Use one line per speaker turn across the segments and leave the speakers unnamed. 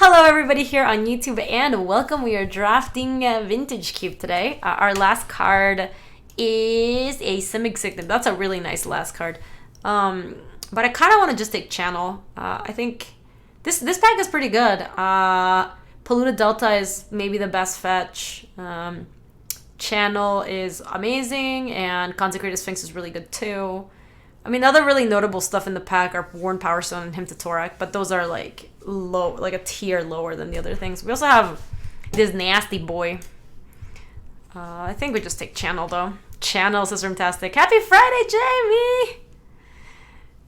Hello everybody here on YouTube and welcome. We are drafting Vintage Cube today. Our last card is a Simic Signet. That's a really nice last card. But I kind of want to just take Channel. I think this pack is pretty good. Polluted Delta is maybe the best fetch. Channel is amazing and Consecrated Sphinx is really good too. I mean, other really notable stuff in the pack are Worn Power Stone and Hymn to Torak, but those are like low, like a tier lower than the other things. We also have this nasty boy. I think we just take Channel though. Channel is fantastic. Happy Friday, Jamie!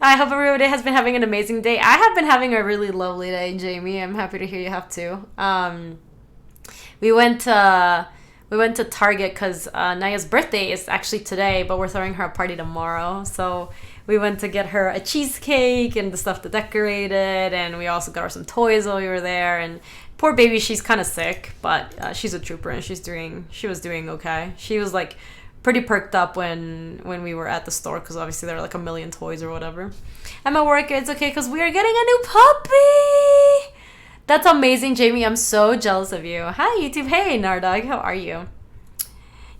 I hope everybody has been having an amazing day. I have been having a really lovely day, Jamie. I'm happy to hear you have too. We went to Target because Naya's birthday is actually today, but we're throwing her a party tomorrow. So we went to get her a cheesecake and the stuff to decorate it, and we also got her some toys while we were there. And poor baby, she's kind of sick, but she's a trooper and she was doing okay. She was like pretty perked up when we were at the store because obviously there were like a million toys or whatever. I'm at work. It's okay because we are getting a new puppy. That's amazing, Jamie. I'm so jealous of you. Hi, YouTube. Hey, Nardog. How are you?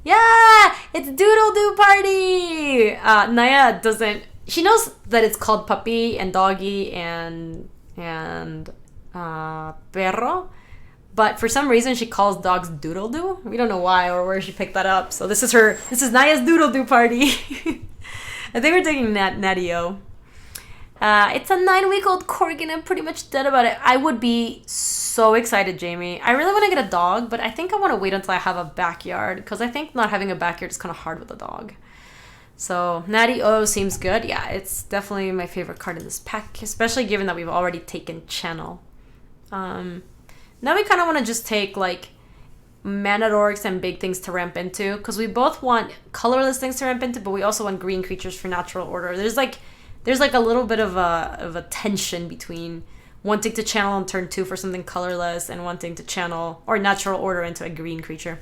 Yeah, it's Doodle Doo Party. Naya doesn't... She knows that it's called puppy and doggy and perro. But for some reason, she calls dogs Doodle Doo. We don't know why or where she picked that up. So this is Naya's Doodle Doo Party. I think we're taking Natty-O. It's a 9-week-old corgi and I'm pretty much dead about it. I would be so excited, Jamie. I really want to get a dog, but I think I want to wait until I have a backyard because I think not having a backyard is kind of hard with a dog. So Natty-O seems good. Yeah, it's definitely my favorite card in this pack, especially given that we've already taken Channel. Now we kind of want to just take like mana dorks and big things to ramp into because we both want colorless things to ramp into, but we also want green creatures for natural order. There's like a little bit of a tension between wanting to channel on turn 2 for something colorless and wanting to channel or natural order into a green creature.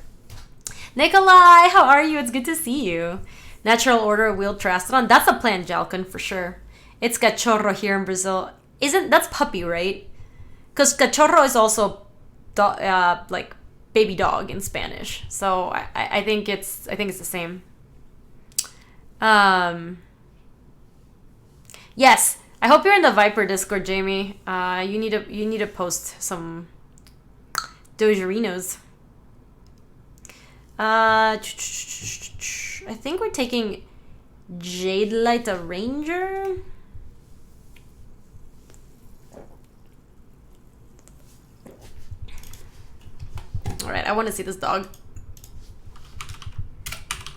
Nikolai, how are you? It's good to see you. Natural order, wheeled Terastodon. That's a plan, Jalcon, for sure. It's cachorro here in Brazil. That's puppy, right? Because cachorro is also like baby dog in Spanish. So I think it's the same. Yes, I hope you're in the Viper Discord, Jamie. You need to post some Dojerinos. I think we're taking Jade Light a Ranger. All right, I want to see this dog.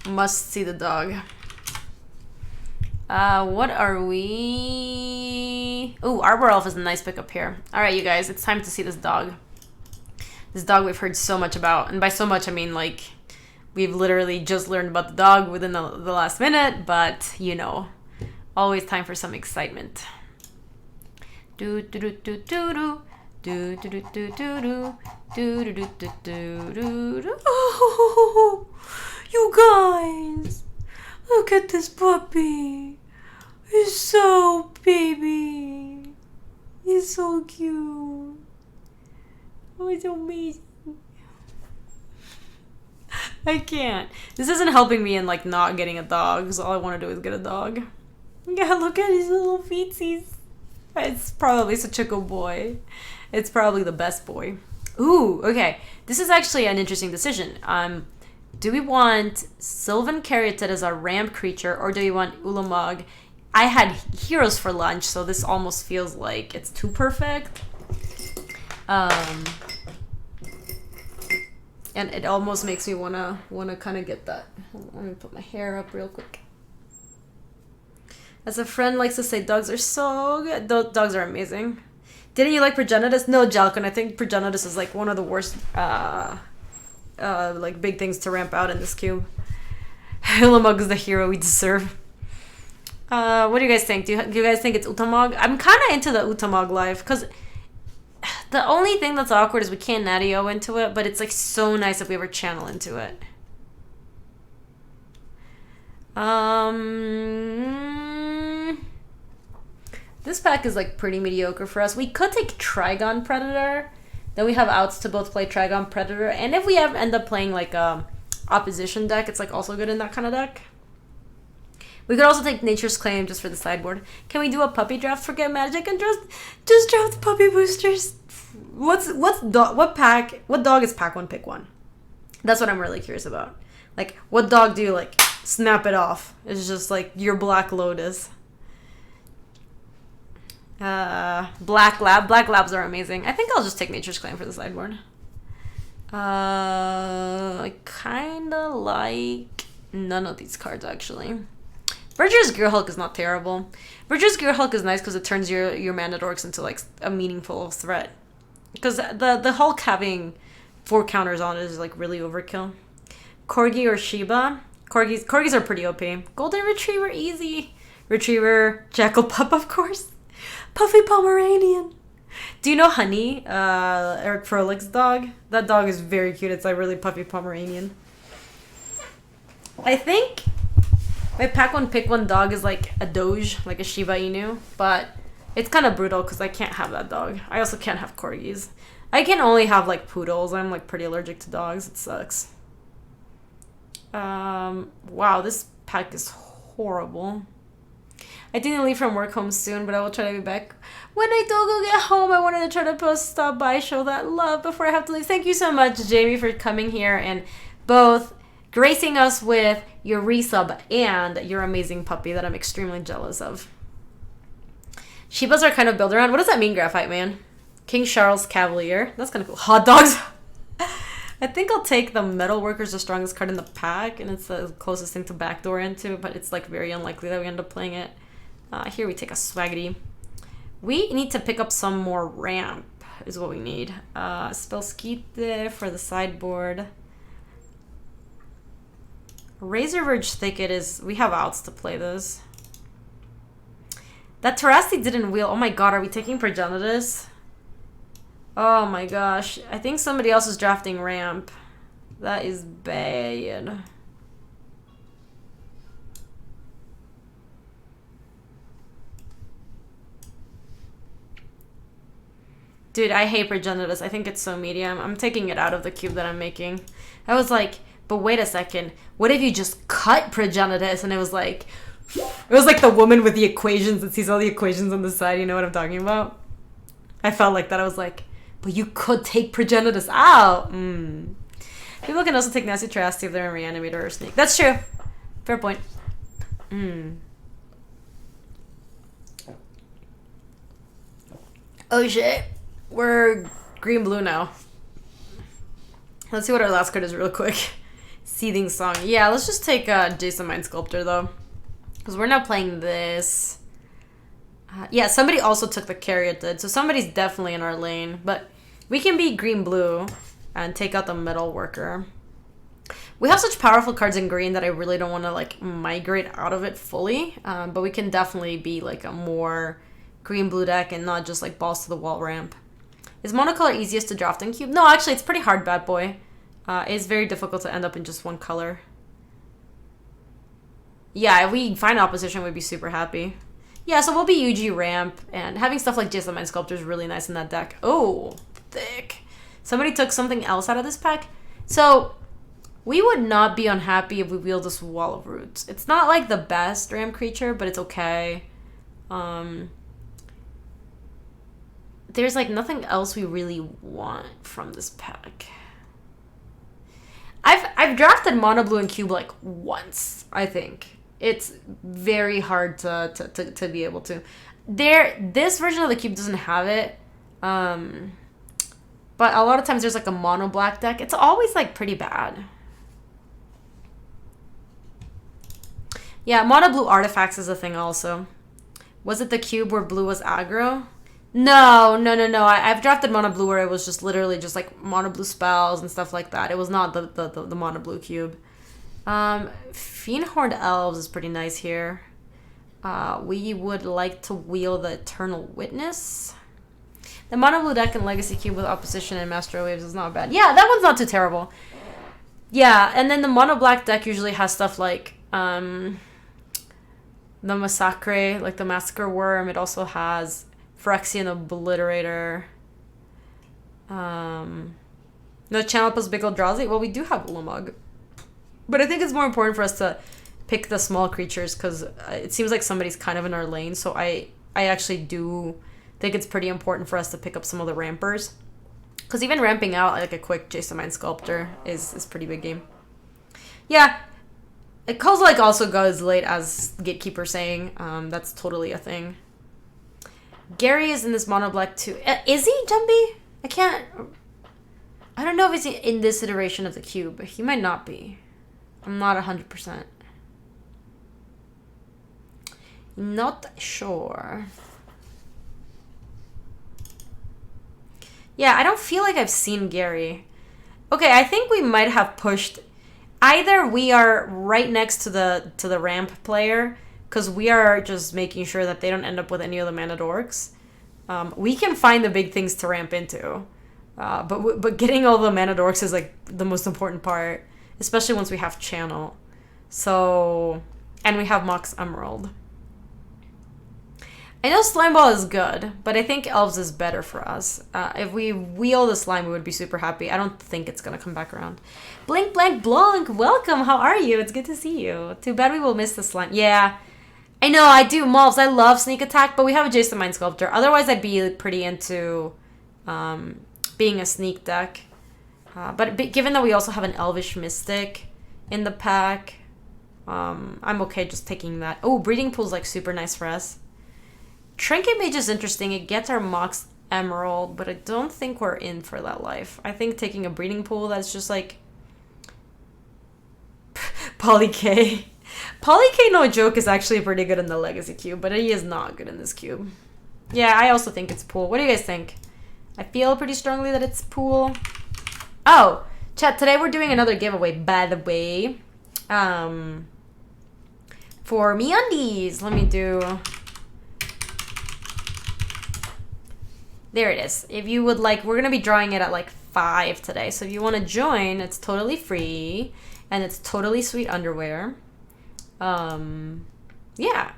Must see the dog. What are we? Ooh, Arbor Elf is a nice pickup here. All right, you guys, it's time to see this dog. This dog we've heard so much about. And by so much, I mean, like, we've literally just learned about the dog within the last minute. But, you know, always time for some excitement. Do do do do do do. Do do do do do do. Do do do do do do do. Oh, you guys! Look at this puppy. He's so baby. He's so cute. Oh, it's amazing. I can't. This isn't helping me in like not getting a dog, because all I want to do is get a dog. Yeah, look at his little feetsies. It's probably such a good boy. It's probably the best boy. Ooh, okay. This is actually an interesting decision. Do we want Sylvan Caryatid as our ramp creature, or do we want Ulamog? I had Heroes for lunch, so this almost feels like it's too perfect. And it almost makes me wanna kind of get that. Let me put my hair up real quick. As a friend likes to say, dogs are so good. Dogs are amazing. Didn't you like Progenitus? No, Jalcon. I think Progenitus is like one of the worst like big things to ramp out in this cube. Ulamog is the hero we deserve. What do you guys think? Do you guys think it's Utamog? I'm kind of into the Utamog life because the only thing that's awkward is we can't Natty-O into it, but it's like so nice if we ever channel into it. This pack is like pretty mediocre for us. We could take Trigon Predator, Then we have outs to both play Trigon Predator, and if we ever end up playing like a opposition deck, it's like also good in that kind of deck. We could also take Nature's Claim just for the sideboard. Can we do a puppy draft for Get Magic and just draft puppy boosters? What dog is pack one, pick one? That's what I'm really curious about. Like, what dog do you like snap it off? It's just like your Black Lotus. Black Lab. Black Labs are amazing. I think I'll just take Nature's Claim for the sideboard. I kinda like none of these cards actually. Berger's Gearhulk is not terrible. Berger's Gearhulk is nice because it turns your mana dorks into like a meaningful threat. Because the Hulk having 4 counters on it is like really overkill. Corgi or Shiba. Corgis are pretty OP. Golden Retriever, easy. Retriever, Jackal Pup, of course. Puffy Pomeranian. Do you know Honey, Eric Froehlich's dog? That dog is very cute. It's like really puffy Pomeranian. I think my pack one pick one dog is like a Doge, like a Shiba Inu, but it's kind of brutal because I can't have that dog. I also can't have corgis. I can only have like poodles. I'm like pretty allergic to dogs. It sucks. Wow, this pack is horrible. I didn't leave from work home soon, but I will try to be back. When I do go get home, I wanted to try to stop by, show that love before I have to leave. Thank you so much, Jamie, for coming here and both gracing us with your resub and your amazing puppy that I'm extremely jealous of. Shibas are kind of built around. What does that mean, Graphite Man? King Charles Cavalier. That's kind of cool. Hot dogs. I think I'll take the Metalworker's the strongest card in the pack, and it's the closest thing to backdoor into, but it's like very unlikely that we end up playing it. Here we take a Swaggity. We need to pick up some more ramp is what we need. Spellskite for the sideboard. Razor Verge Thicket is... We have outs to play this. That Terrasti didn't wheel. Oh my god, are we taking Progenitus? Oh my gosh. I think somebody else is drafting ramp. That is bad. Dude, I hate Progenitus. I think it's so medium. I'm taking it out of the cube that I'm making. I was like, but wait a second. What if you just cut Progenitus? And it was like the woman with the equations that sees all the equations on the side. You know what I'm talking about? I felt like that. I was like, but you could take Progenitus out. People can also take Nasty Terrasti if they're in Reanimator or Snake. That's true. Fair point. Oh shit. We're green-blue now. Let's see what our last card is real quick. Seething Song. Yeah, let's just take Jason Mind Sculptor, though. Because we're not playing this. Yeah, somebody also took the Caryatid, so somebody's definitely in our lane. But we can be green-blue and take out the Metal Worker. We have such powerful cards in green that I really don't want to, like, migrate out of it fully. But we can definitely be, like, a more green-blue deck and not just, like, balls-to-the-wall ramp. Is monocolor easiest to draft in cube? No, actually, it's pretty hard, bad boy. It's very difficult to end up in just one color. Yeah, if we find opposition, we'd be super happy. Yeah, so we'll be UG ramp, and having stuff like Jason Mind Sculptor is really nice in that deck. Oh, thick. Somebody took something else out of this pack. So, we would not be unhappy if we wheeled this Wall of Roots. It's not like the best ramp creature, but it's okay. There's like nothing else we really want from this pack. I've drafted mono blue and cube like once, I think. It's very hard to be able to. This version of the cube doesn't have it. But a lot of times there's like a mono black deck. It's always like pretty bad. Yeah, mono blue artifacts is a thing also. Was it the cube where blue was aggro? No. I've drafted mono blue where it was just literally just like mono blue spells and stuff like that. It was not the mono blue cube. Fiendhorned Elves is pretty nice here. We would like to wheel the Eternal Witness. The mono blue deck and Legacy Cube with Opposition and Master Waves is not bad. Yeah, that one's not too terrible. Yeah, and then the mono black deck usually has stuff like the Massacre, like the Massacre Worm. It also has Phyrexian Obliterator. No channel plus big Eldrazi? Well, we do have Ulamog. But I think it's more important for us to pick the small creatures because it seems like somebody's kind of in our lane. So I actually do think it's pretty important for us to pick up some of the rampers. Because even ramping out like a quick Jason Mind Sculptor is pretty big game. Yeah. Kozilek also goes late as Gatekeeper saying. That's totally a thing. Gary is in this mono black too. Is he, Jumpy? I don't know if he's in this iteration of the cube, but he might not be. I'm not 100%. Not sure. Yeah, I don't feel like I've seen Gary. Okay, I think we might have pushed. Either we are right next to the ramp player, because we are just making sure that they don't end up with any of the mana dorks. We can find the big things to ramp into. But getting all the mana dorks is like the most important part, especially once we have channel. So, and we have Mox Emerald. I know Slime Ball is good, but I think Elves is better for us. If we wheel the slime, we would be super happy. I don't think it's gonna come back around. Blink Blank Blanc, welcome. How are you? It's good to see you. Too bad we will miss the slime. Yeah, I know. I do Malves. I love Sneak Attack, but we have a Jason Mind Sculptor. Otherwise, I'd be pretty into being a sneak deck. But given that we also have an Elvish Mystic in the pack, I'm okay just taking that. Oh, Breeding Pool's like super nice for us. Trinket Mage is interesting. It gets our Mox Emerald, but I don't think we're in for that life. I think taking a Breeding Pool that's just like Poly K. Poly K, no joke, is actually pretty good in the Legacy cube, but he is not good in this cube. Yeah, I also think it's Pool. What do you guys think? I feel pretty strongly that it's Pool. Oh, chat, today we're doing another giveaway, by the way. For MeUndies. Let me do... There it is. If you would like, we're going to be drawing it at like 5 today. So if you want to join, it's totally free. And it's totally sweet underwear. Yeah.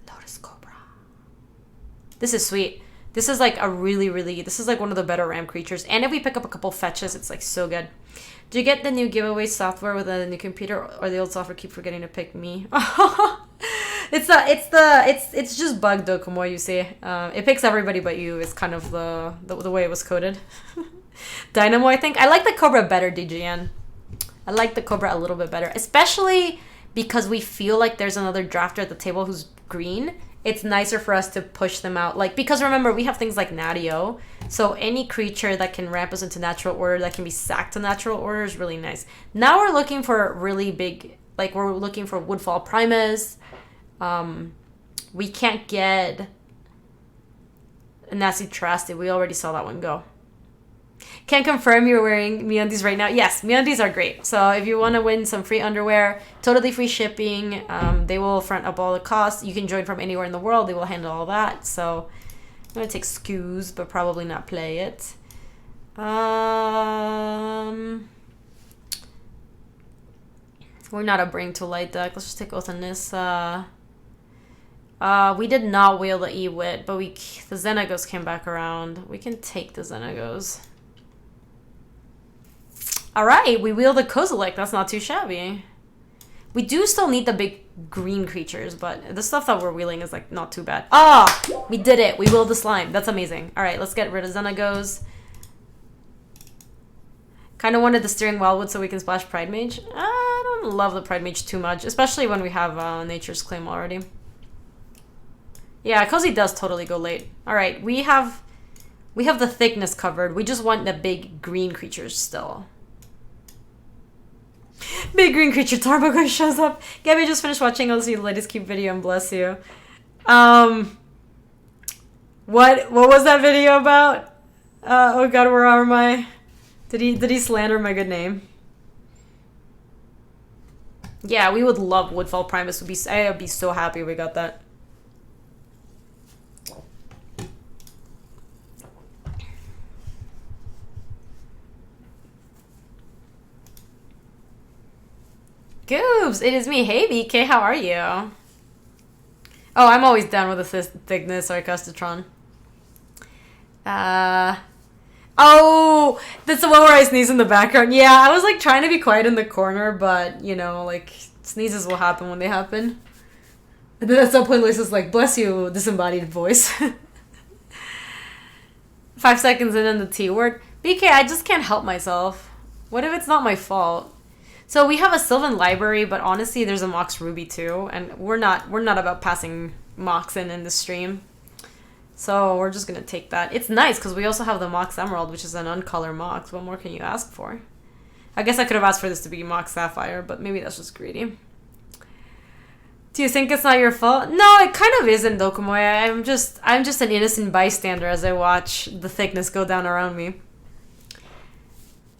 Lotus Cobra. This is sweet. This is like this is like one of the better RAM creatures. And if we pick up a couple fetches, it's like so good. Do you get the new giveaway software with the new computer, or the old software keep forgetting to pick me? It's just bugged though, como you say. It picks everybody but you is kind of the way it was coded. Dynamo, I think. I like the Cobra better, DGN. I like the Cobra a little bit better, especially because we feel like there's another drafter at the table who's green. It's nicer for us to push them out. Like, because remember, we have things like Natio. So any creature that can ramp us into natural order, that can be sacked to natural order, is really nice. Now we're looking for really big, like we're looking for Woodfall Primus. We can't get a Nasty Trusty. We already saw that one go. Can confirm you're wearing MeUndies right now. Yes, MeUndies are great. So if you want to win some free underwear, totally free shipping, they will front up all the costs. You can join from anywhere in the world. They will handle all that. So I'm going to take SKUs, but probably not play it. We're not a Bring to Light deck. Let's just take Oath on this. We did not wheel the Ewit, but the Xenagos came back around. We can take the Xenagos. Alright, we wheel the Kozilek. That's not too shabby. We do still need the big green creatures, but the stuff that we're wheeling is like not too bad. Ah! We did it! We wheeled the slime. That's amazing. Alright, let's get rid of Xenagos. Kind of wanted the Steering Wildwood so we can splash Pride Mage. I don't love the Pride Mage too much, especially when we have Nature's Claim already. Yeah, Cozy does totally go late. Alright, we have the thickness covered. We just want the big green creatures still. Big green creature Tarmogoyf shows up. Gaby just finished watching. I'll see the latest cute video and bless you. What was that video about? Oh god, where are my... Did he slander my good name? Yeah, we would love Woodfall Primus. I would be so happy we got that. Goobs, it is me. Hey, BK, how are you? Oh, I'm always down with the thickness, Sarcastitron. Oh, that's the one where I sneeze in the background. Yeah, I was like trying to be quiet in the corner, but you know, like sneezes will happen when they happen. And then at some point, Lisa's like, "Bless you, disembodied voice." 5 seconds in the T word. BK, I just can't help myself. What if it's not my fault? So we have a Sylvan library, but honestly, there's a Mox Ruby too, and we're not about passing Mox in the stream. So we're just gonna take that. It's nice because we also have the Mox Emerald, which is an uncolor Mox. What more can you ask for? I guess I could have asked for this to be Mox Sapphire, but maybe that's just greedy. Do you think it's not your fault? No, it kind of isn't, Dokumoya. I'm just an innocent bystander as I watch the thickness go down around me.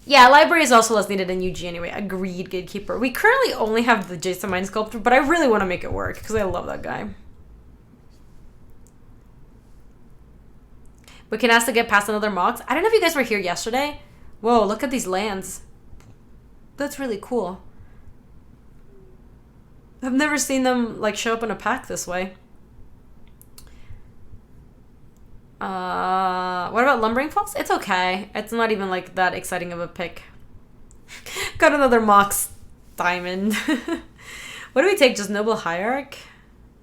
Yeah, library is also less needed in UG anyway. Agreed, Gatekeeper. We currently only have the Jason Mind Sculptor, but I really want to make it work because I love that guy. We can ask to get past another Mox. I don't know if you guys were here yesterday. Whoa, look at these lands. That's really cool. I've never seen them like show up in a pack this way. What about Lumbering Fox? It's okay. It's not even like that exciting of a pick. Got another Mox Diamond. What do we take? Just Noble Hierarch?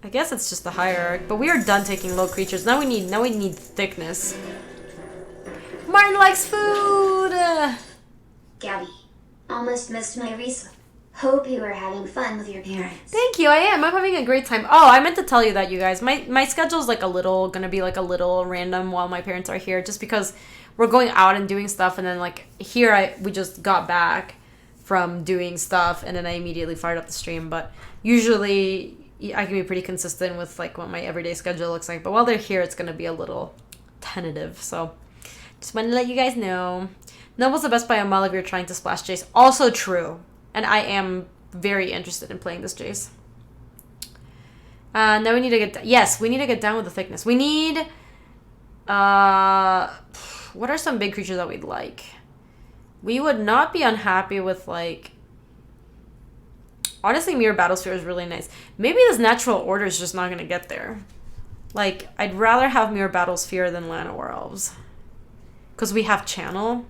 I guess it's just the Hierarch, but we are done taking low creatures. Now we need thickness. Martin likes food!
Gaby, almost missed my Risa. Hope you are having fun with your parents.
Thank you, I am. I'm having a great time. Oh, I meant to tell you that, you guys. My schedule's like gonna be like a little random while my parents are here, just because we're going out and doing stuff, and then like here we just got back from doing stuff, and then I immediately fired up the stream. But usually I can be pretty consistent with like what my everyday schedule looks like. But while they're here, it's gonna be a little tentative. So just wanted to let you guys know. Noble's the best by a mile if you're trying to splash Jace. Also true. And I am very interested in playing this Jace. Now we need to get... Yes, we need to get down with the thickness. We need... what are some big creatures that we'd like? We would not be unhappy with, like... Honestly, Mirror Battlesphere is really nice. Maybe this Natural Order is just not going to get there. Like, I'd rather have Mirror Battlesphere than Llanowar Elves. Because we have Channel.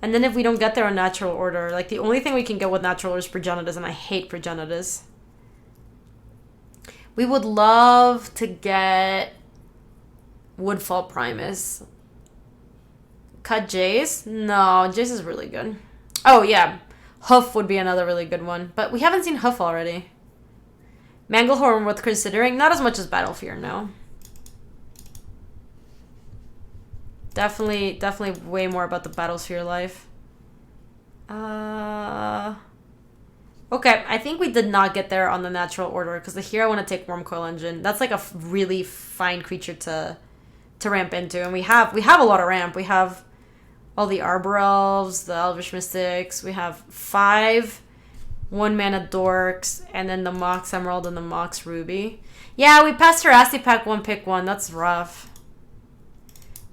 And then if we don't get there on Natural Order, like the only thing we can get with Natural Order is Progenitus, and I hate Progenitus. We would love to get Woodfall Primus. Cut Jace? No, Jace is really good. Oh yeah, Hoof would be another really good one, but we haven't seen Hoof already. Manglehorn worth considering, not as much as Battlefear, no. Definitely way more about the Battlesphere life. Okay, I think we did not get there on the Natural Order, because here I want to take Wormcoil Engine. That's like a really fine creature to ramp into, and we have a lot of ramp. We have all the Arbor Elves, the Elvish Mystics. We have 5 1-mana Dorks, and then the Mox Emerald and the Mox Ruby. Yeah, we passed Jurassic Pack 1 pick 1. That's rough.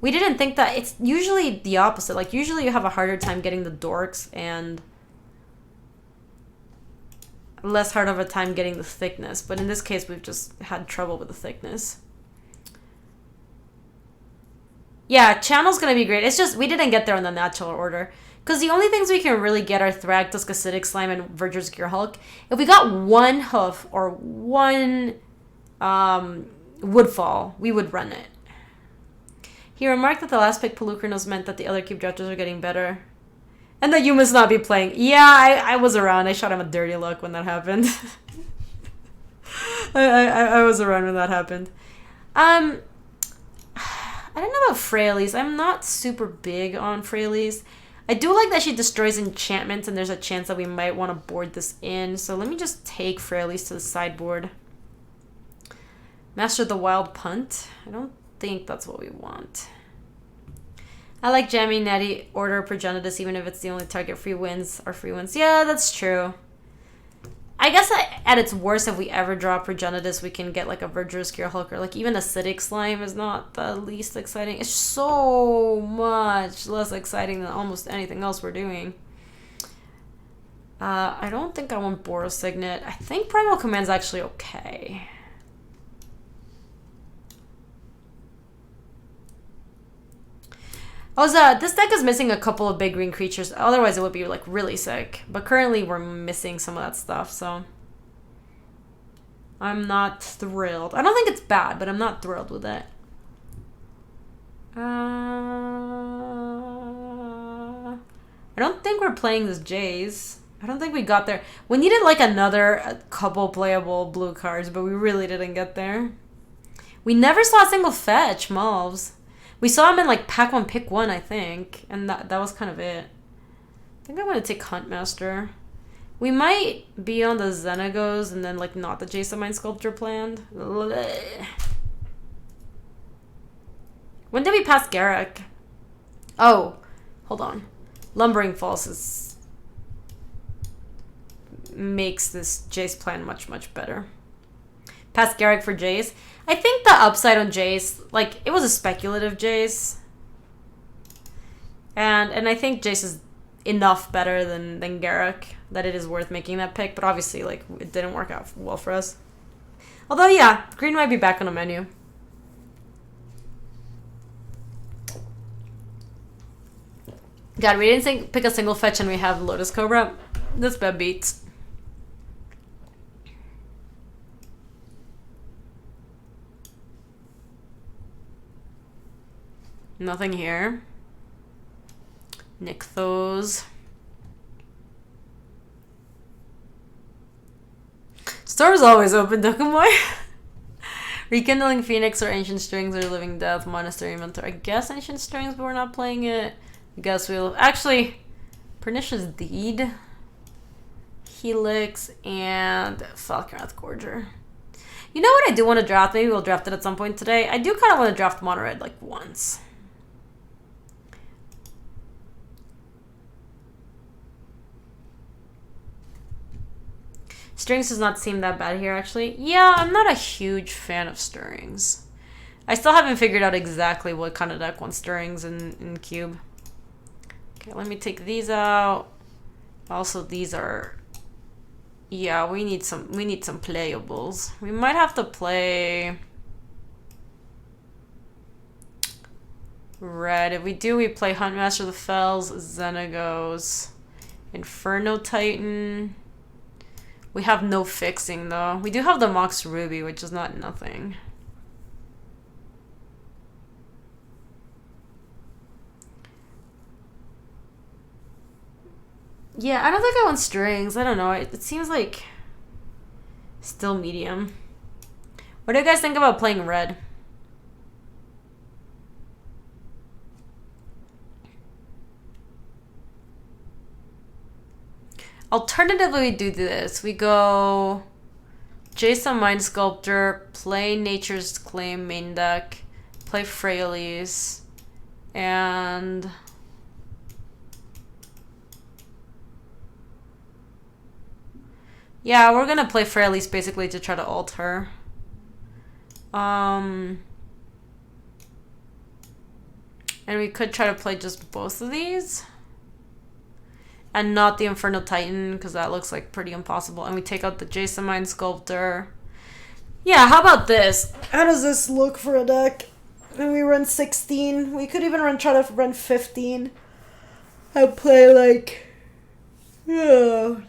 We didn't think that. It's usually the opposite. Like, usually you have a harder time getting the Dorks and less hard of a time getting the thickness. But in this case, we've just had trouble with the thickness. Yeah, Channel's going to be great. It's just we didn't get there on the Natural Order. Because the only things we can really get are Thragtusk, Acidic Slime, and Verger's Gearhulk. If we got 1 Hoof or 1 Woodfall, we would run it. He remarked that the last pick Pelucranos meant that the other Cube Drafters are getting better. And that you must not be playing. Yeah, I was around. I shot him a dirty look when that happened. I was around when that happened. I don't know about Frailes. I'm not super big on Frailes. I do like that she destroys enchantments, and there's a chance that we might want to board this in. So let me just take Frailes to the sideboard. Master the Wild Punt. I don't think that's what we want. I like jamming Natty Order Progenitus even if it's the only target free wins are free wins. Yeah, that's true. I guess at its worst, if we ever draw Progenitus, we can get like a Verger's Gearhulk, or like even Acidic Slime is not the least exciting. It's so much less exciting than almost anything else we're doing. I don't think I want Boros Signet. I think Primal Command's actually okay. Oh, so this deck is missing a couple of big green creatures. Otherwise, it would be like really sick. But currently, we're missing some of that stuff, so I'm not thrilled. I don't think it's bad, but I'm not thrilled with it. I don't think we're playing this Jays. I don't think we got there. We needed like another couple playable blue cards, but we really didn't get there. We never saw a single fetch mobs. We saw him in like pack 1, pick 1, I think. And that was kind of it. I think I'm going to take Huntmaster. We might be on the Xenagos and then like not the Jason Mind Sculptor planned. When did we pass Garrick? Oh, hold on. Lumbering Falls makes this Jace plan much, much better. Pass Garrick for Jace. I think the upside on Jace, like, it was a speculative Jace. And I think Jace is enough better than Garrick that it is worth making that pick. But obviously, like, it didn't work out well for us. Although, yeah, green might be back on the menu. God, we didn't pick a single fetch and we have Lotus Cobra. This bad beats. Nothing here. Nykthos. Store's always open, Dokumoy. Rekindling Phoenix or Ancient Strings or Living Death, Monastery Inventory. I guess Ancient Strings, but we're not playing it. I guess we'll... Actually, Pernicious Deed, Helix, and Falconrath Gorger. You know what I do want to draft? Maybe we'll draft it at some point today. I do kind of want to draft Mono Red, like, once. Strings does not seem that bad here, actually. Yeah, I'm not a huge fan of Stirrings. I still haven't figured out exactly what kind of deck wants Stirrings in Cube. Okay, let me take these out. Also, these are... Yeah, we need some playables. We might have to play... Red. If we do, we play Huntmaster of the Fells, Xenagos, Inferno Titan... We have no fixing, though. We do have the Mox Ruby, which is not nothing. Yeah, I don't think I want Strings. I don't know. It seems like still medium. What do you guys think about playing red? Alternatively, we do this. We go Jason Mind Sculptor, play Nature's Claim main deck, play Frailes, and... Yeah, we're gonna play Frailes basically to try to ult her. And we could try to play just both of these. And not the Inferno Titan, because that looks like pretty impossible. And we take out the Jason Mind Sculptor. Yeah, how about this? How does this look for a deck? And we run 16. We could even try to run 15. And play like... Yeah,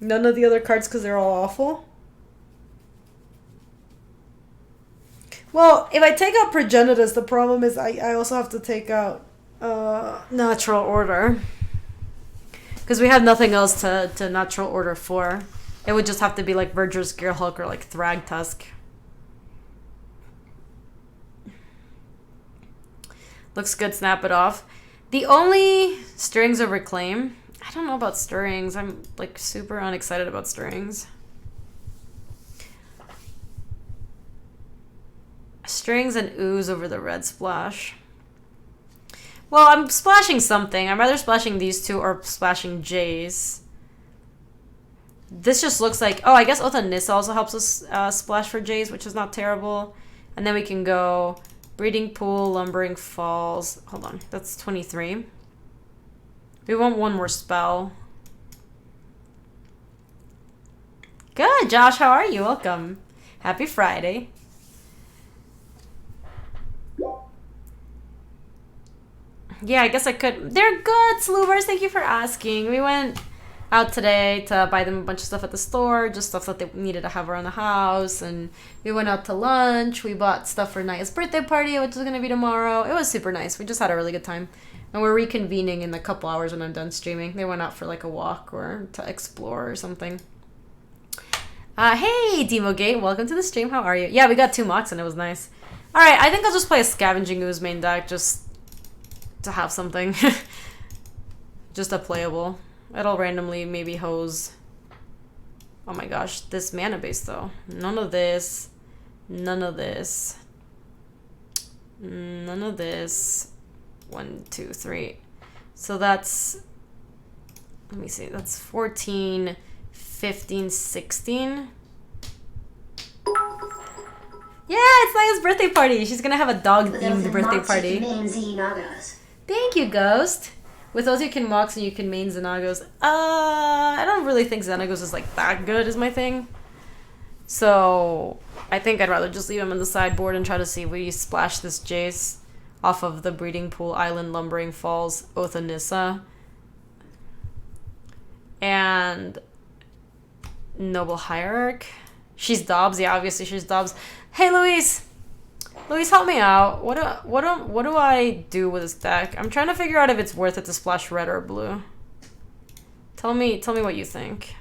none of the other cards because they're all awful. Well, if I take out Progenitus, the problem is I also have to take out Natural Order. Because we have nothing else to Natural Order for. It would just have to be like Verger's Gearhulk or like Thragtusk. Looks good, snap it off. The only Strings of Reclaim... I don't know about Stirrings. I'm like super unexcited about Stirrings. Strings and Ooze over the red splash. Well, I'm splashing something. I'm either splashing these two or splashing Jays. This just looks like... Oh, I guess Otha Nissa also helps us splash for Jays, which is not terrible. And then we can go Breeding Pool, Lumbering Falls. Hold on. That's 23. We want one more spell. Good, Josh. How are you? Welcome. Happy Friday. Yeah, I guess I could. They're good, Sloobers. Thank you for asking. We went out today to buy them a bunch of stuff at the store, just stuff that they needed to have around the house. And we went out to lunch. We bought stuff for Naya's birthday party, which is going to be tomorrow. It was super nice. We just had a really good time. And we're reconvening in a couple hours when I'm done streaming. They went out for like a walk or to explore or something. Hey, Demogate. Welcome to the stream. How are you? Yeah, we got 2 mocks and it was nice. Alright, I think I'll just play a Scavenging Ooze main deck just to have something. Just a playable. It'll randomly maybe hose. Oh my gosh, this mana base though. None of this. None of this. None of this. 1, 2, 3. So that's, let me see, that's 14, 15, 16. Yeah, it's Naya's birthday party. She's gonna have a dog-themed birthday party. Thank you, Ghost. With those you can Mox and you can main Xenagos. I don't really think Xenagos is like that good is my thing. So I think I'd rather just leave him in the sideboard and try to see if we splash this Jace off of the Breeding Pool, Island, Lumbering Falls, Oath of Nissa. And Noble Hierarch. She's Dobbs. Yeah, obviously she's Dobbs. Hey, Luis. Luis, help me out. What do I do with this deck? I'm trying to figure out if it's worth it to splash red or blue. Tell me what you think.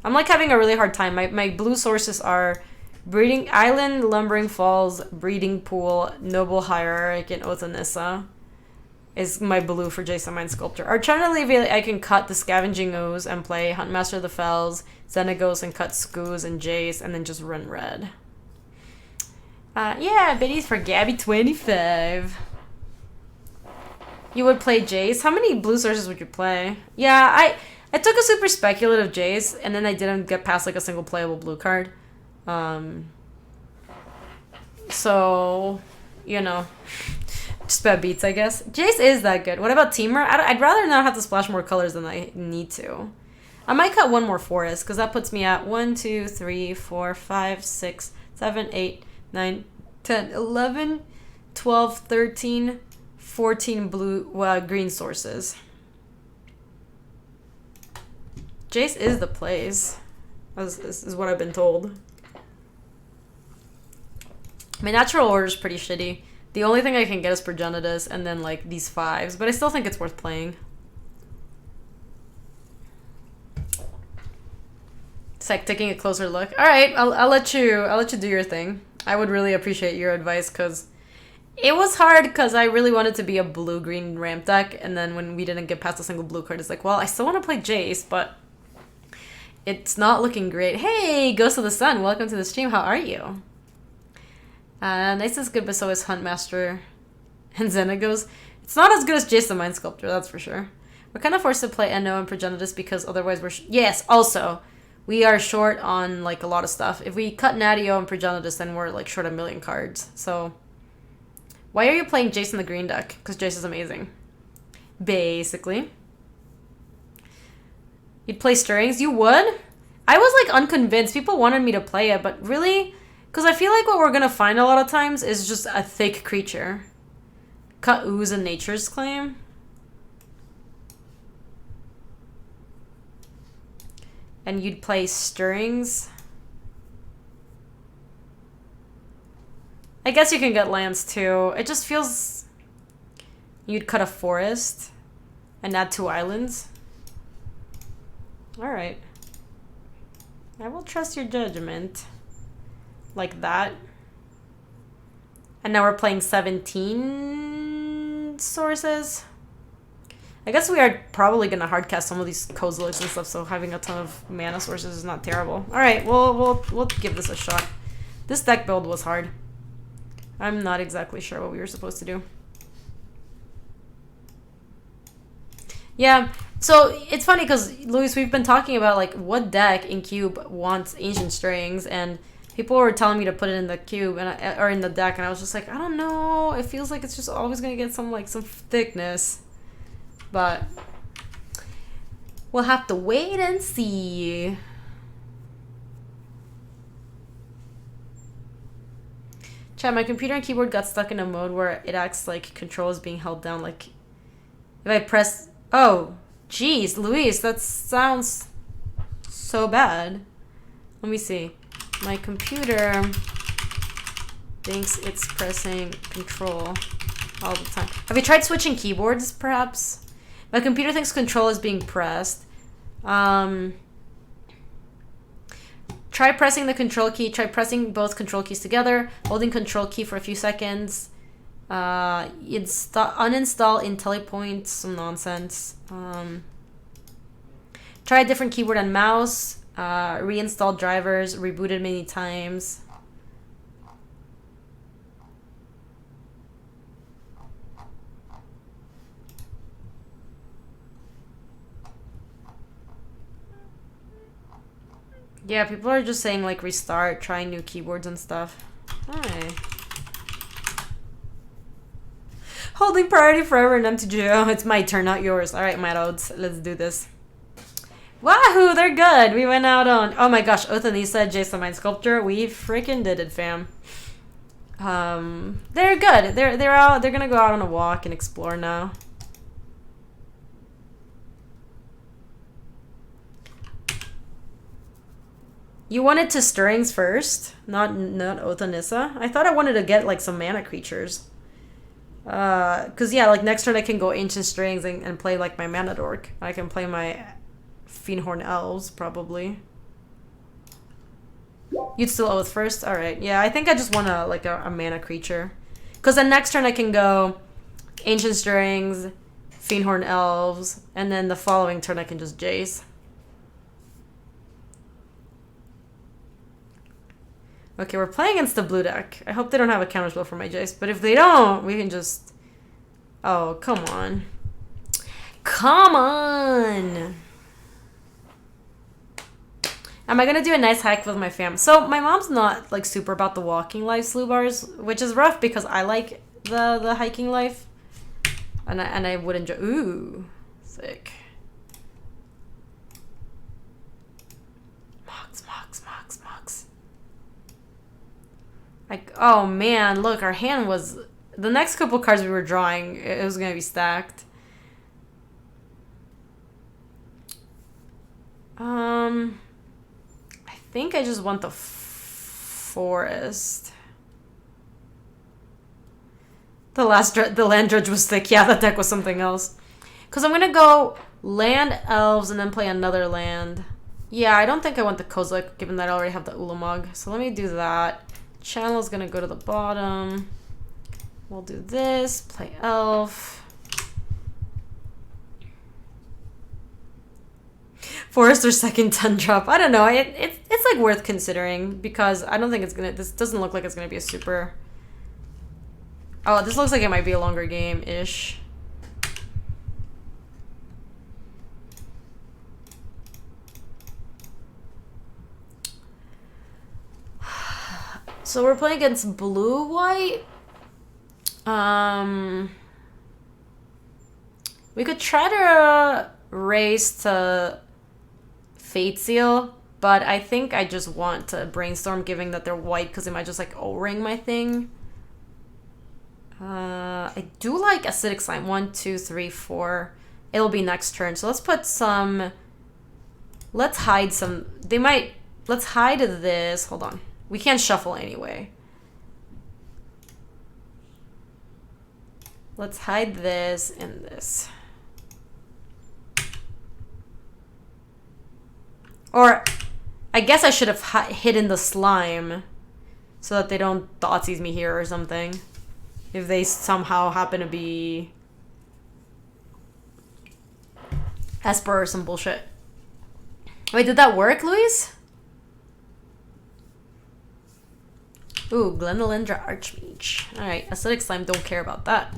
I'm like having a really hard time. My blue sources are Breeding Island, Lumbering Falls, Breeding Pool, Noble Hierarch, and Oath of Nissa is my blue for Jason Mind Sculptor. Alternatively, I can cut the Scavenging Ooze and play Huntmaster of the Fells, Xenagos, and cut Skoos and Jace, and then just run red. Yeah, biddies for Gaby25. You would play Jace? How many blue sources would you play? Yeah, I took a super speculative Jace, and then I didn't get past like a single playable blue card. So, you know, just bad beats, I guess. Jace is that good. What about Teamer? I'd rather not have to splash more colors than I need to. I might cut one more forest, because that puts me at 1, 2, 3, 4, 5, 6, 7, 8, 9, 10, 11, 12, 13, 14 green sources. Jace is the plays. This is what I've been told. My natural order is pretty shitty. The only thing I can get is Progenitus and then like these 5s, but I still think it's worth playing. It's like taking a closer look. All right, I'll let you do your thing. I would really appreciate your advice because it was hard because I really wanted to be a blue-green ramp deck, and then when we didn't get past a single blue card, it's like, well, I still want to play Jace, but it's not looking great. Hey, Ghost of the Sun, welcome to the stream. How are you? Nice is good, but so is Huntmaster and Xenagos. It's not as good as Jace the Mind Sculptor, that's for sure. We're kind of forced to play Eno and Progenitus because otherwise we're... Yes, also, we are short on, like, a lot of stuff. If we cut Natio and Progenitus, then we're, like, short a million cards. So, why are you playing Jace in the green deck? Because Jace is amazing. Basically. You'd play Stirrings? You would? I was, like, unconvinced. People wanted me to play it, but really... Because I feel like what we're going to find a lot of times is just a thick creature. Cut Ooze and Nature's Claim. And you'd play Stirrings. I guess you can get lands too. It just feels... You'd cut a forest and add 2 islands. Alright. I will trust your judgment. Like that. And now we're playing 17 sources. I guess we are probably going to hardcast some of these Koziliks and stuff, so having a ton of mana sources is not terrible. Alright, we'll give this a shot. This deck build was hard. I'm not exactly sure what we were supposed to do. Yeah, so it's funny because, Luis, we've been talking about, like, what deck in Cube wants Ancient Strings, and people were telling me to put it in the cube or in the deck, and I was just like, I don't know. It feels like it's just always gonna get some thickness, but we'll have to wait and see. Chat, my computer and keyboard got stuck in a mode where it acts like control is being held down, like If I press... Oh, jeez, Luis, that sounds so bad. Let me see. My computer thinks it's pressing control all the time. Have you tried switching keyboards, perhaps? My computer thinks control is being pressed. Try pressing the control key. Try pressing both control keys together. Holding control key for a few seconds. Uninstall IntelliPoint. Some nonsense. Try a different keyboard and mouse. Reinstall drivers. Rebooted many times. Yeah, people are just saying, like, restart, try new keyboards and stuff. Alright. Holding priority forever and MTG. Oh, it's my turn, not yours. Alright, my lords, let's do this. Wahoo, they're good. We went out on... Oh my gosh, Othanisa, Jason Mind Sculpture. We freaking did it, fam. They're good. They're gonna go out on a walk and explore now. You wanted to Stirrings first, not Othanissa. I thought I wanted to get like some mana creatures. Cause yeah, like next turn I can go Ancient Stirrings and play like my Mana Dork. I can play my Fiendhorn Elves probably. You'd still Oath first, all right. Yeah, I think I just want a mana creature. Cause then next turn I can go Ancient Stirrings, Fiendhorn Elves, and then the following turn I can just Jace. Okay, we're playing against the blue deck. I hope they don't have a counterspell for my Jace, but if they don't, we can just... Oh, come on. Come on! Am I gonna do a nice hike with my fam? So, my mom's not, like, super about the walking life slew bars, which is rough because I like the hiking life. And I would enjoy... Ooh. Sick. Mox. Like, oh man, look, our hand was... The next couple cards we were drawing, it was going to be stacked. I think I just want the forest. The land dredge was thick. Yeah, that deck was something else. Because I'm going to go land elves and then play another land. Yeah, I don't think I want the Kozilek, given that I already have the Ulamog. So let me do that. Channel's gonna go to the bottom. We'll do this. Play elf. Forest or second 10 drop. I don't know. It's like worth considering because I don't think it's gonna... This doesn't look like it's gonna be a super... Oh, this looks like it might be a longer game-ish. So we're playing against blue-white. We could try to race to Fate Seal, but I think I just want to brainstorm, given that they're white, because it might just like O-ring my thing. I do like Acidic Slime. 1, 2, 3, 4. It'll be next turn. So let's put some... Let's hide some... They might... Let's hide this. Hold on. We can't shuffle anyway. Let's hide this and this. Or, I guess I should have hidden the slime so that they don't Thoughtseize me here or something. If they somehow happen to be Esper or some bullshit. Wait, did that work, Luis? Ooh, Glenalindra Archmage. Alright, Acidic Slime, don't care about that.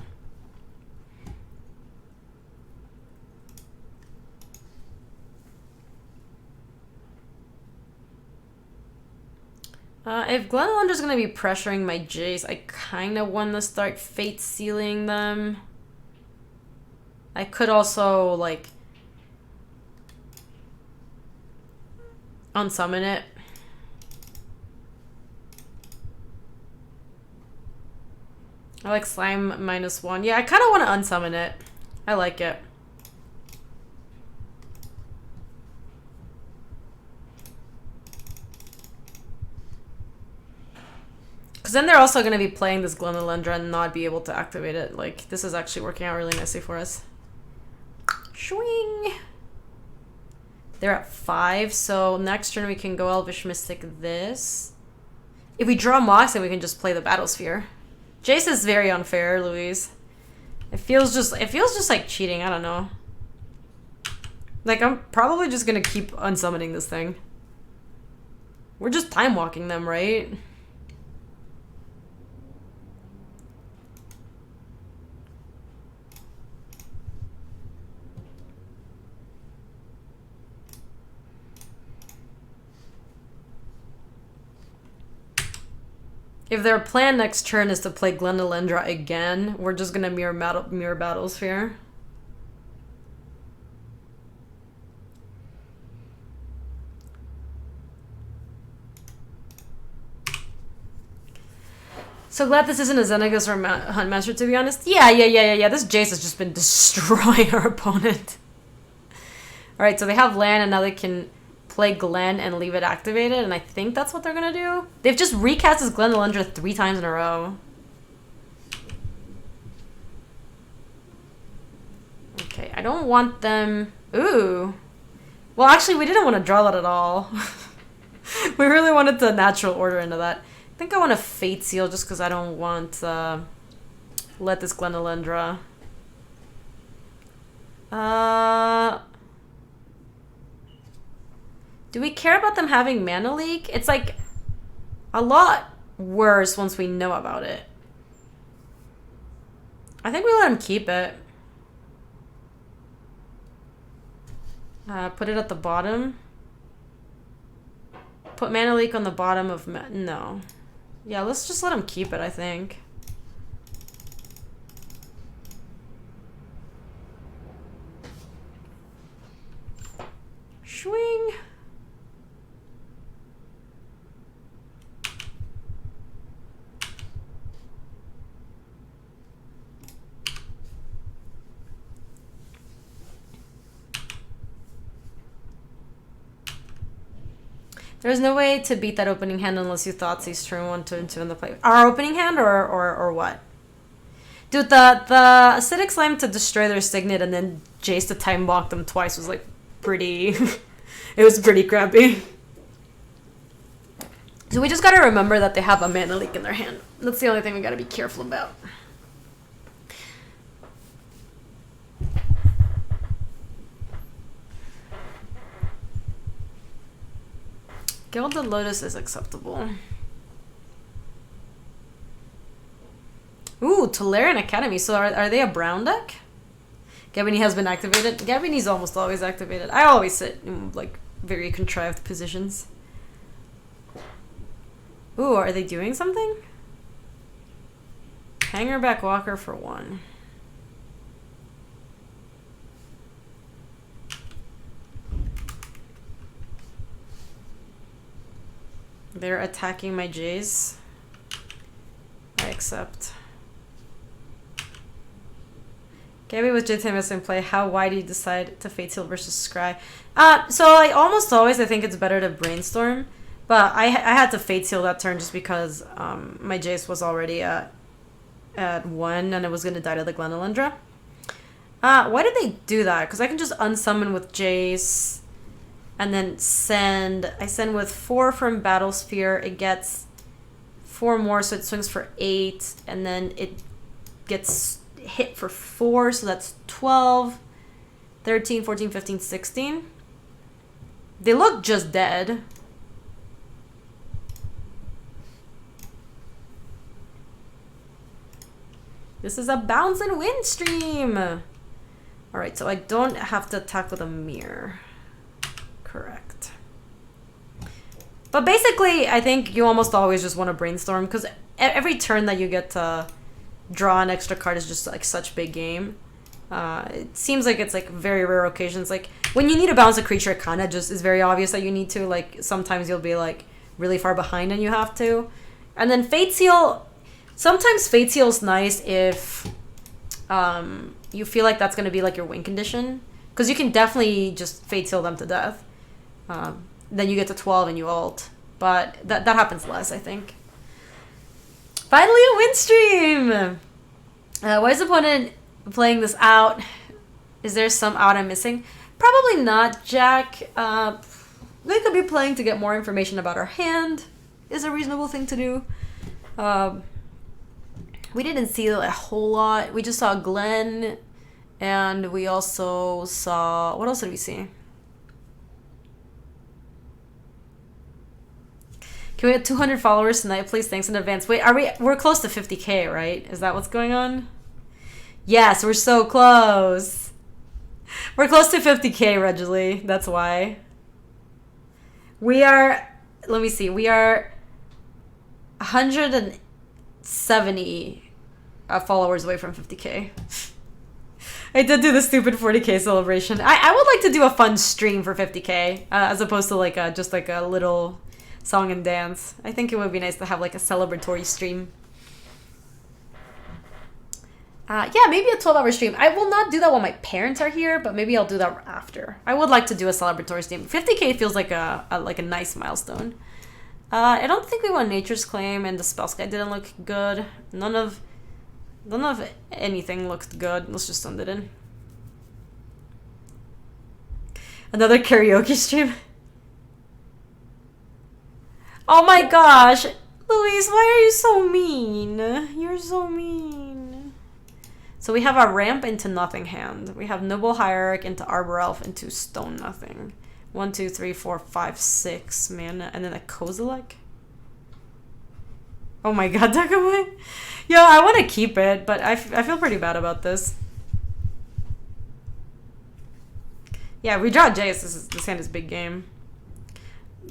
If Glenalindra's gonna be pressuring my Jace, I kind of want to start Fate Sealing them. I could also, like, unsummon it. I like slime -1. Yeah, I kind of want to unsummon it. I like it. Because then they're also going to be playing this Glenalendra and not be able to activate it. Like, this is actually working out really nicely for us. Swing! They're at 5, so next turn we can go Elvish Mystic this. If we draw Mox, then we can just play the Battlesphere. Jace is very unfair, Louise. It feels just like cheating, I don't know. Like, I'm probably just gonna keep unsummoning this thing. We're just time walking them, right? If their plan next turn is to play Glenalendra again, we're just gonna mirror Battlesphere. So glad this isn't a Xenagos or Huntmaster, to be honest. Yeah. This Jace has just been destroying our opponent. Alright, so they have land, and now they can play Glen and leave it activated, and I think that's what they're gonna do. They've just recast this Glenalendra 3 times in a row. Okay, I don't want them... Ooh. Well, actually, we didn't want to draw that at all. We really wanted to natural order into that. I think I want to Fate Seal just because I don't want to let this Glenalendra... Do we care about them having mana leak? It's like a lot worse once we know about it. I think we let him keep it. Put it at the bottom. Put mana leak on the bottom of... No. Yeah, let's just let him keep it, I think. Swing. There's no way to beat that opening hand unless you Thoughtseize turn 1, 2, and 2 in the play. Our opening hand or what? Dude, the Acidic Slime to destroy their Signet and then Jace to time block them twice was like pretty... It was pretty crappy. So we just gotta remember that they have a mana leak in their hand. That's the only thing we gotta be careful about. Gilded Lotus is acceptable. Ooh, Tolarian Academy. So are they a brown deck? Gaby has been activated. Gaby's almost always activated. I always sit in like very contrived positions. Ooh, are they doing something? Hangerback Walker for 1. They're attacking my Jays. I accept. Gaby with JTMS in play. How wide do you decide to Fate Seal versus Scry? So like almost always I think it's better to brainstorm. But I had to Fate Seal that turn just because my Jace was already at 1 and it was gonna die to the Glenalendra. Why did they do that? Because I can just unsummon with Jace. And then I send with 4 from Battlesphere. It gets 4 more, so it swings for 8. And then it gets hit for 4, so that's 12, 13, 14, 15, 16. They look just dead. This is a bounce and win stream. Alright, so I don't have to attack with a mirror. Correct. But basically, I think you almost always just want to brainstorm because every turn that you get to draw an extra card is just like such big game. It seems like it's like very rare occasions. Like when you need to bounce a creature, it kind of just is very obvious that you need to. Like sometimes you'll be like really far behind and you have to. And then Fate Seal, sometimes Fate Seal is nice if you feel like that's going to be like your win condition. Because you can definitely just fate seal them to death. Then you get to 12 and you ult. But that happens less, I think. Finally a win stream! Why is the opponent playing this out? Is there some out I'm missing? Probably not, Jack. They could be playing to get more information about our hand. Is a reasonable thing to do. We didn't see a whole lot. We just saw Glenn. And we also saw... What else did we see? Can we get 200 followers tonight, please? Thanks in advance. Wait, we're close to 50K, right? Is that what's going on? Yes, we're so close. We're close to 50K, Reggie. That's why. We are... Let me see. We are 170 followers away from 50K. I did do the stupid 40K celebration. I would like to do a fun stream for 50K, as opposed to like just like a little song and dance. I think it would be nice to have like a celebratory stream. Yeah, maybe a 12-hour stream. I will not do that while my parents are here, but maybe I'll do that after. I would like to do a celebratory stream. 50K feels like a nice milestone. I don't think we won Nature's Claim, and the Spells guy didn't look good. None of anything looked good. Let's just send it in. Another karaoke stream. Oh my gosh, Luis, why are you so mean? You're so mean. So we have a ramp into Nothing Hand. We have Noble Hierarch into Arbor Elf into Stone Nothing. 1, 2, 3, 4, 5, 6 mana, and then a Kozilek. Oh my god, Takamai. Yeah, I want to keep it, but I feel pretty bad about this. Yeah, we draw Jace. This hand is big game.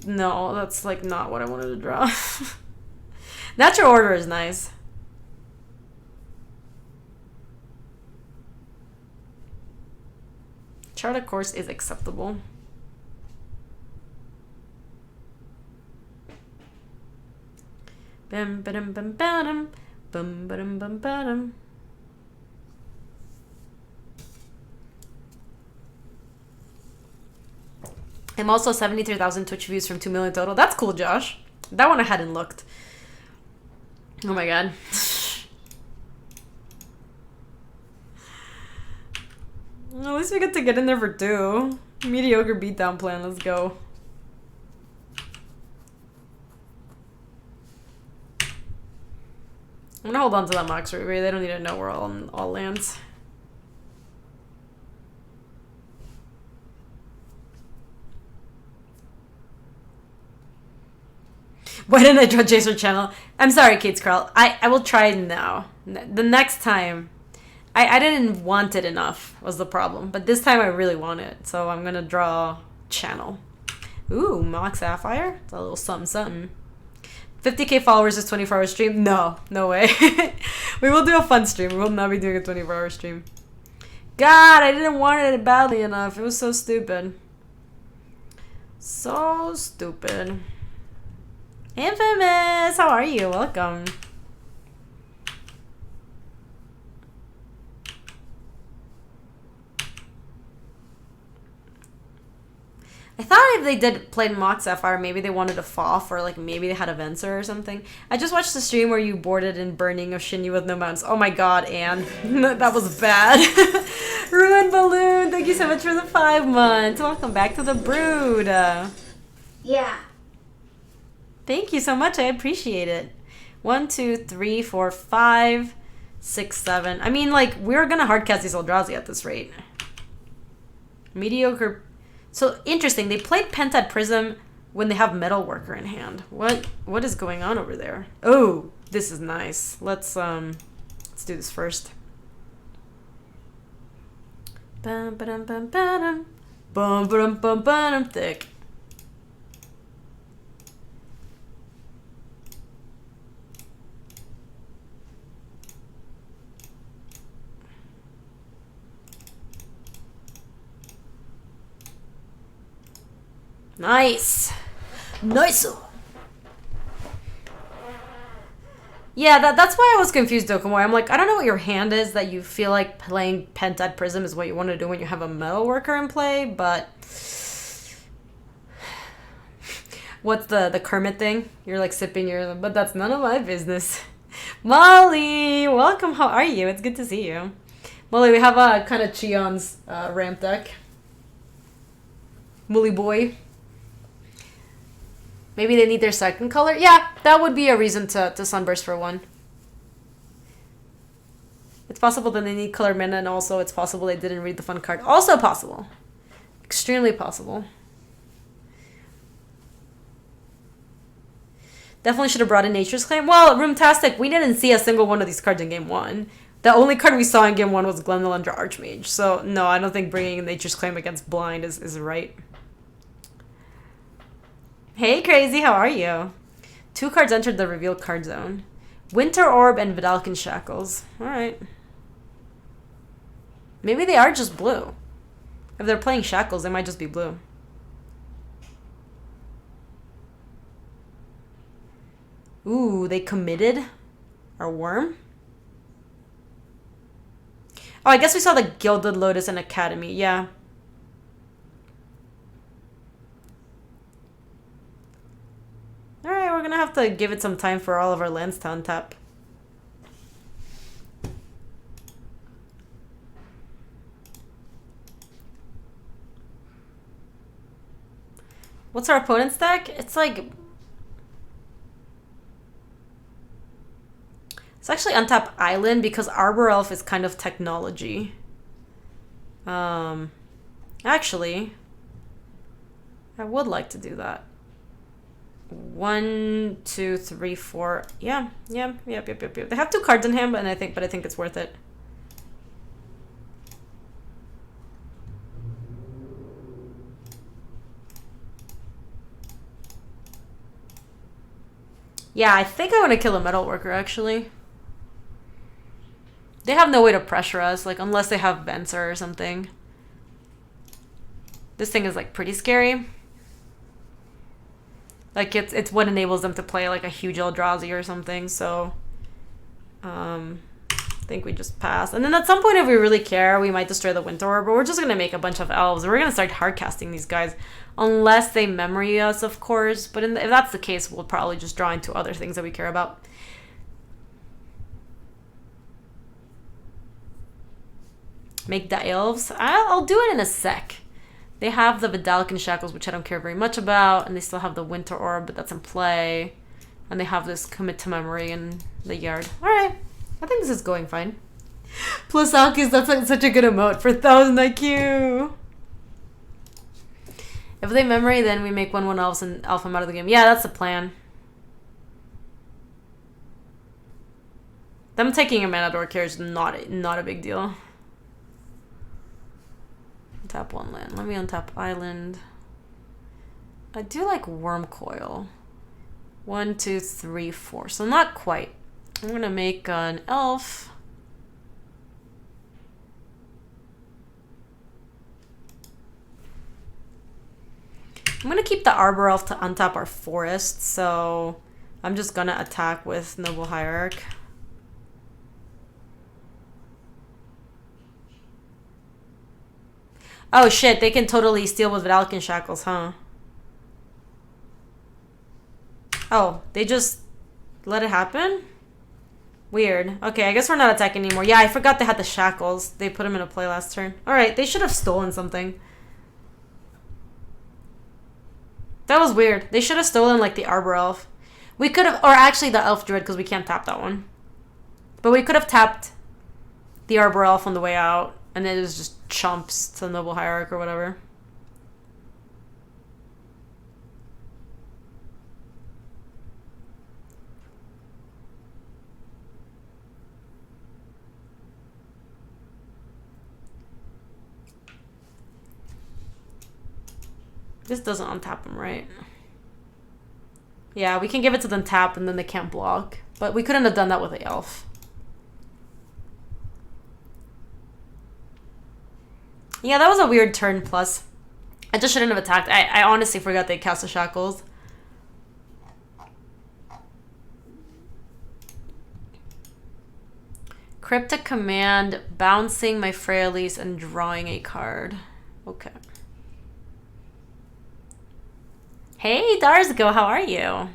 No, that's like not what I wanted to draw. Natural Order is nice. Chart of Course is acceptable. Bam bam bam bam bam bam bam bam. I'm also 73,000 Twitch views from 2 million total. That's cool, Josh. That one I hadn't looked. Oh my god. At least we get to get in there for 2. Mediocre beatdown plan. Let's go. I'm gonna hold on to that Mox Ruby. They don't need to know we're all on all lands. Why didn't I draw Jason channel? I'm sorry, Kate's Carl. I will try now. The next time. I didn't want it enough was the problem. But this time I really want it. So I'm gonna draw channel. Ooh, Mox Sapphire. It's a little something something. 50K followers is 24-hour stream? No, no way. We will do a fun stream. We will not be doing a 24-hour stream. God, I didn't want it badly enough. It was so stupid. So stupid. Infamous, how are you? Welcome. I thought if they did play Mox Sapphire, maybe they wanted to FOF, or like maybe they had a Venser or something. I just watched the stream where you boarded in Burning of Shinyu with no mounts. Oh my god, Anne. That was bad. Ruined Balloon, thank you so much for the 5 months. Welcome back to the Brood.
Yeah.
Thank you so much. I appreciate it. 1, 2, 3, 4, 5, 6, 7. I mean, like, we're gonna hardcast these Eldrazi at this rate. Mediocre. So interesting. They played Pentad Prism when they have Metalworker in hand. What is going on over there? Oh, this is nice. Let's do this first. Bum ba-dum bum ba-dum. Bum ba-dum bum ba-dum. Thick. Nice. Nice. Yeah, that's why I was confused, Dokumoy. I'm like, I don't know what your hand is that you feel like playing Pentad Prism is what you want to do when you have a metal worker in play, but what's the Kermit thing? You're like sipping your, but that's none of my business. Molly, welcome. How are you? It's good to see you. Molly, we have a kind of Cheon's ramp deck. Mully boy. Maybe they need their second color? Yeah, that would be a reason to Sunburst for one. It's possible that they need color mana, and also it's possible they didn't read the fun card. Also possible. Extremely possible. Definitely should have brought in Nature's Claim. Well, Roomtastic, we didn't see a single one of these cards in Game 1. The only card we saw in Game 1 was Glenelundra Archmage. So, no, I don't think bringing in Nature's Claim against Blind is right. Hey, Crazy, how are you? 2 cards entered the reveal card zone. Winter Orb and Vidalcan Shackles. Alright. Maybe they are just blue. If they're playing Shackles, they might just be blue. Ooh, they committed our worm? Oh, I guess we saw the Gilded Lotus and Academy. Yeah. Alright, we're gonna have to give it some time for all of our lands to untap. What's our opponent's deck? It's like... It's actually untap Island because Arbor Elf is kind of technology. Actually, I would like to do that. 1, 2, 3, 4. Yeah. Yep. They have 2 cards in hand, but I think it's worth it. Yeah, I think I want to kill a Metal Worker, actually. They have no way to pressure us, like, unless they have Venser or something. This thing is, like, pretty scary. Like, it's what enables them to play, like, a huge Eldrazi or something, so... I think we just pass. And then at some point, if we really care, we might destroy the Winter Orb, but we're just gonna make a bunch of elves. We're gonna start hardcasting these guys. Unless they memory us, of course. But if that's the case, we'll probably just draw into other things that we care about. Make the elves. I'll do it in a sec. They have the Vidalcan Shackles, which I don't care very much about, and they still have the Winter Orb, but that's in play. And they have this Commit to Memory in the yard. Alright. I think this is going fine. Plus Alkis, that's like such a good emote for 1000 IQ. If they memory, then we make 1/1 elves and elf them out of the game. Yeah, that's the plan. Them taking a mana dork here is not a big deal. Tap 1 land. Let me untap Island. I do like Worm Coil. 1, 2, 3, 4. So not quite. I'm gonna make an elf. I'm gonna keep the Arbor Elf to untap our forest, so I'm just gonna attack with Noble Hierarch. Oh shit, they can totally steal with Vidalcan Shackles, huh? Oh, they just let it happen? Weird. Okay, I guess we're not attacking anymore. Yeah, I forgot they had the Shackles. They put them in a play last turn. Alright, they should have stolen something. That was weird. They should have stolen, like, the Arbor Elf. We could have... Or actually the Elf Druid, because we can't tap that one. But we could have tapped the Arbor Elf on the way out. And then it was just chumps to Noble Hierarch or whatever. This doesn't untap them, right? Yeah, we can give it to them tapped and then they can't block. But we couldn't have done that with the elf. Yeah, that was a weird turn plus. I just shouldn't have attacked. I honestly forgot they cast the Shackles. Cryptic command, bouncing my Freyalise and drawing a card. Okay. Hey, Darzgo, how are you?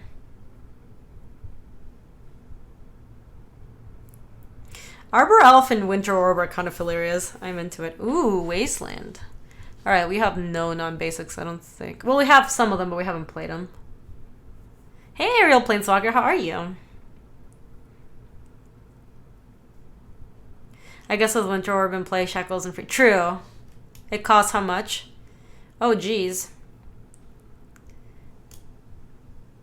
Arbor Elf and Winter Orb are kind of hilarious. I'm into it. Ooh, Wasteland. Alright, we have no non-basics, I don't think. Well, we have some of them, but we haven't played them. Hey, Aerial Planeswalker, how are you? I guess with Winter Orb and play, Shackles and free. True. It costs how much? Oh, geez.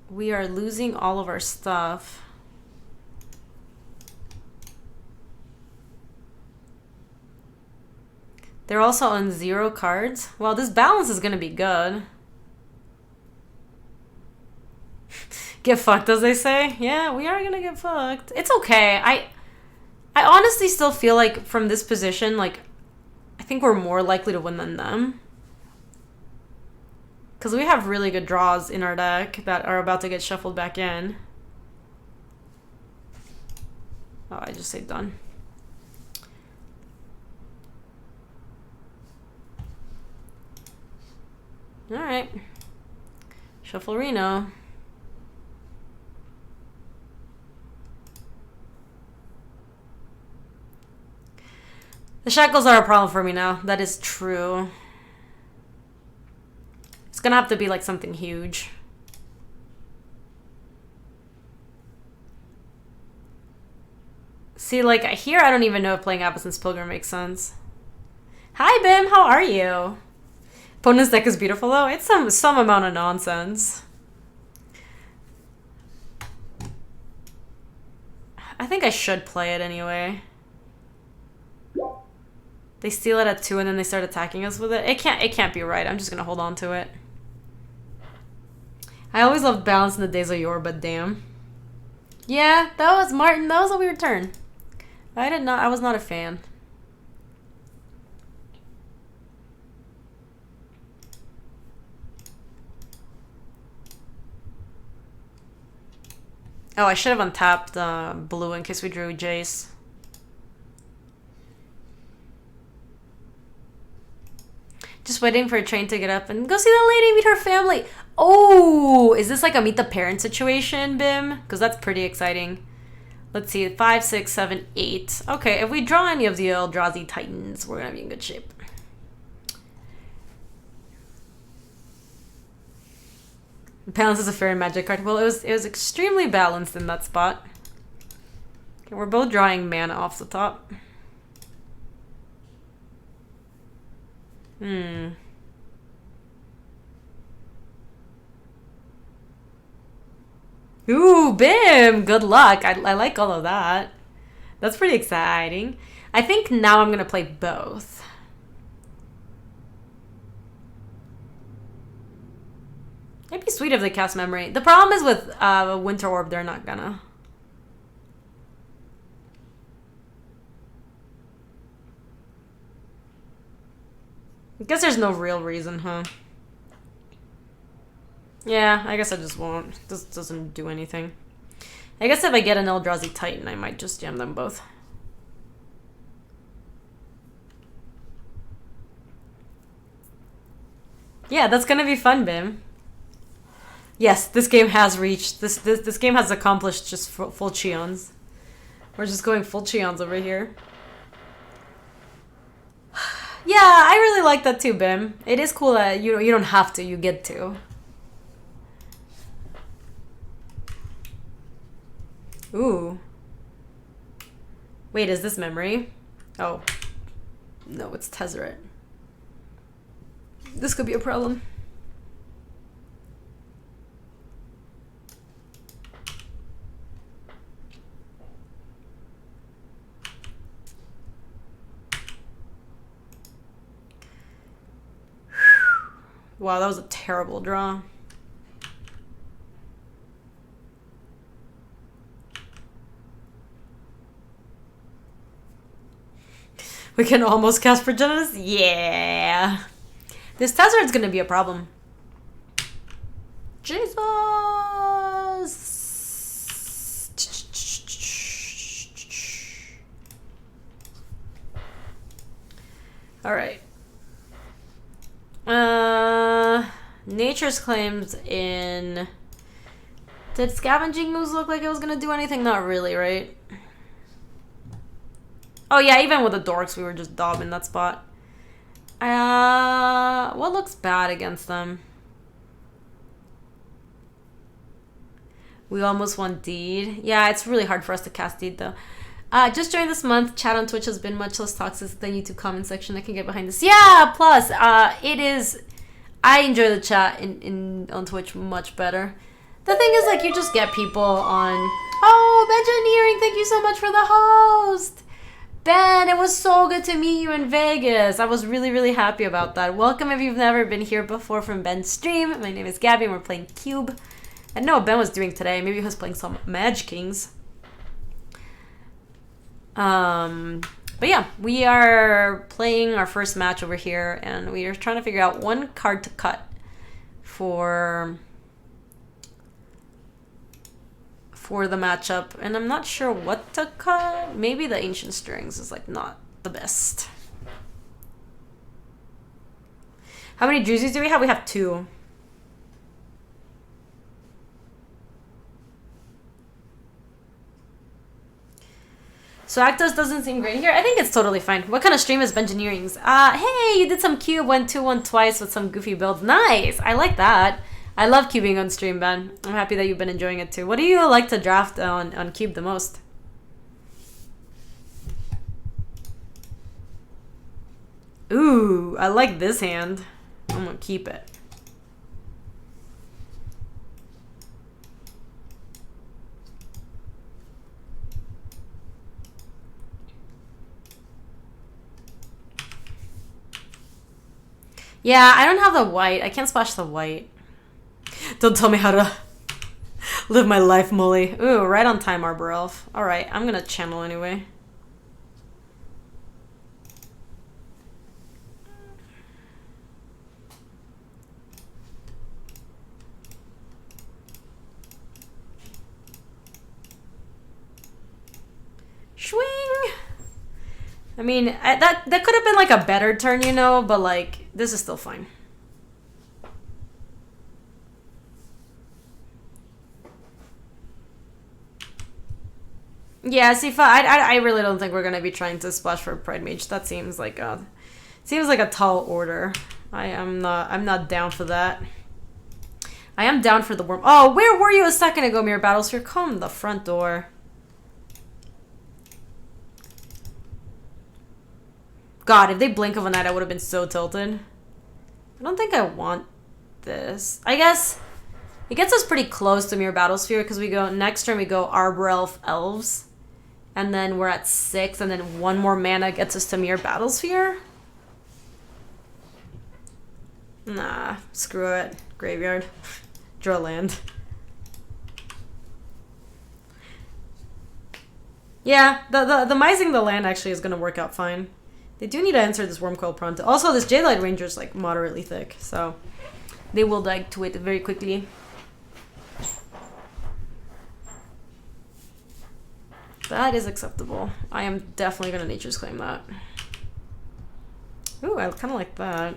We are losing all of our stuff. They're also on 0 cards. Well, this balance is gonna be good. Get fucked, as they say. Yeah, we are gonna get fucked. It's okay. I honestly still feel like from this position, like, I think we're more likely to win than them. Because we have really good draws in our deck that are about to get shuffled back in. Oh, I just say done. Alright. Shuffle Reno. The shackles are a problem for me now. That is true. It's gonna have to be like something huge. See, like, here I don't even know if playing Absence Pilgrim makes sense. Hi, Bim! How are you? Opponent's deck is beautiful, though. It's some amount of nonsense. I think I should play it anyway. They steal it at 2 and then they start attacking us with it. It can't be right. I'm just gonna hold on to it. I always loved balance in the days of yore, but damn. Yeah, that was Martin. That was a weird turn. I was not a fan. Oh, I should have untapped blue in case we drew Jace. Just waiting for a train to get up and go see that lady, meet her family. Oh, is this like a meet the parent situation, Bim? Because that's pretty exciting. Let's see, 5, 6, 7, 8. Okay, if we draw any of the Eldrazi Titans, we're gonna be in good shape. Balance is a fairy magic card. Well, it was extremely balanced in that spot. Okay, we're both drawing mana off the top. Ooh, Bim! Good luck. I like all of that. That's pretty exciting. I think now I'm gonna play both. It'd be sweet if they cast Memory. The problem is with Winter Orb, they're not gonna. I guess there's no real reason, huh? Yeah, I guess I just won't. This doesn't do anything. I guess if I get an Eldrazi Titan, I might just jam them both. Yeah, that's gonna be fun, Bim. Yes, this game has reached. This game has accomplished just full Cheons. We're just going full Cheons over here. Yeah, I really like that too, Bim. It is cool that you don't have to, you get to. Ooh. Wait, is this Memory? Oh. No, it's Tezzeret. This could be a problem. Wow, that was a terrible draw. We can almost cast Progenitus? Yeah. This Tezzeret's gonna be a problem. Jesus! Alright. Nature's claims in... Did Scavenging Moves look like it was gonna do anything? Not really, right? Oh yeah, even with the Dorks, we were just dobbing that spot. What looks bad against them? We almost won Deed. Yeah, it's really hard for us to cast Deed, though. Just joined this month. Chat on Twitch has been much less toxic than YouTube comment section. I can get behind this. Yeah, plus, it is... I enjoy the chat on Twitch much better. The thing is, like, you just get people on... Oh, Bengineering, thank you so much for the host! Ben, it was so good to meet you in Vegas. I was really, really happy about that. Welcome if you've never been here before from Ben's stream. My name is Gaby and we're playing Cube. I don't know what Ben was doing today. Maybe he was playing some Mage Kings. But yeah, we are playing our first match over here and we are trying to figure out one card to cut for the matchup, and I'm not sure what to cut. Maybe the Ancient Strings is like not the best. How many jerseys do we have? We have 2. So Actos doesn't seem great here. I think it's totally fine. What kind of stream is Bengineering's? Hey, you did some cube, went 2-1 twice with some goofy builds. Nice! I like that. I love cubing on stream, Ben. I'm happy that you've been enjoying it too. What do you like to draft on cube the most? Ooh, I like this hand. I'm gonna keep it. Yeah, I don't have the white. I can't splash the white. Don't tell me how to live my life, Molly. Ooh, right on time, Arbor Elf. Alright, I'm gonna channel anyway. Swing! I mean, that could have been like a better turn, you know, but like, this is still fine. Yeah, see, I really don't think we're gonna be trying to splash for Pride Mage. That seems like a tall order. I'm not down for that. I am down for the worm. Oh, where were you a second ago, Mirror Battlesphere? Come the front door. God, if they blink of a night, I would have been so tilted. I don't think I want this. I guess it gets us pretty close to Mirror Battlesphere because we go next turn we go Arbor Elf Elves. And then we're at 6, and then 1 more mana gets us to Mirror Battlesphere. Nah, screw it. Graveyard. Draw land. Yeah, the mising the land actually is going to work out fine. They do need to answer this Wormcoil pronto. Also, this Jadelight Ranger is like moderately thick, so they will die to it very quickly. That is acceptable. I am definitely going to Nature's Claim that. Ooh, I kind of like that.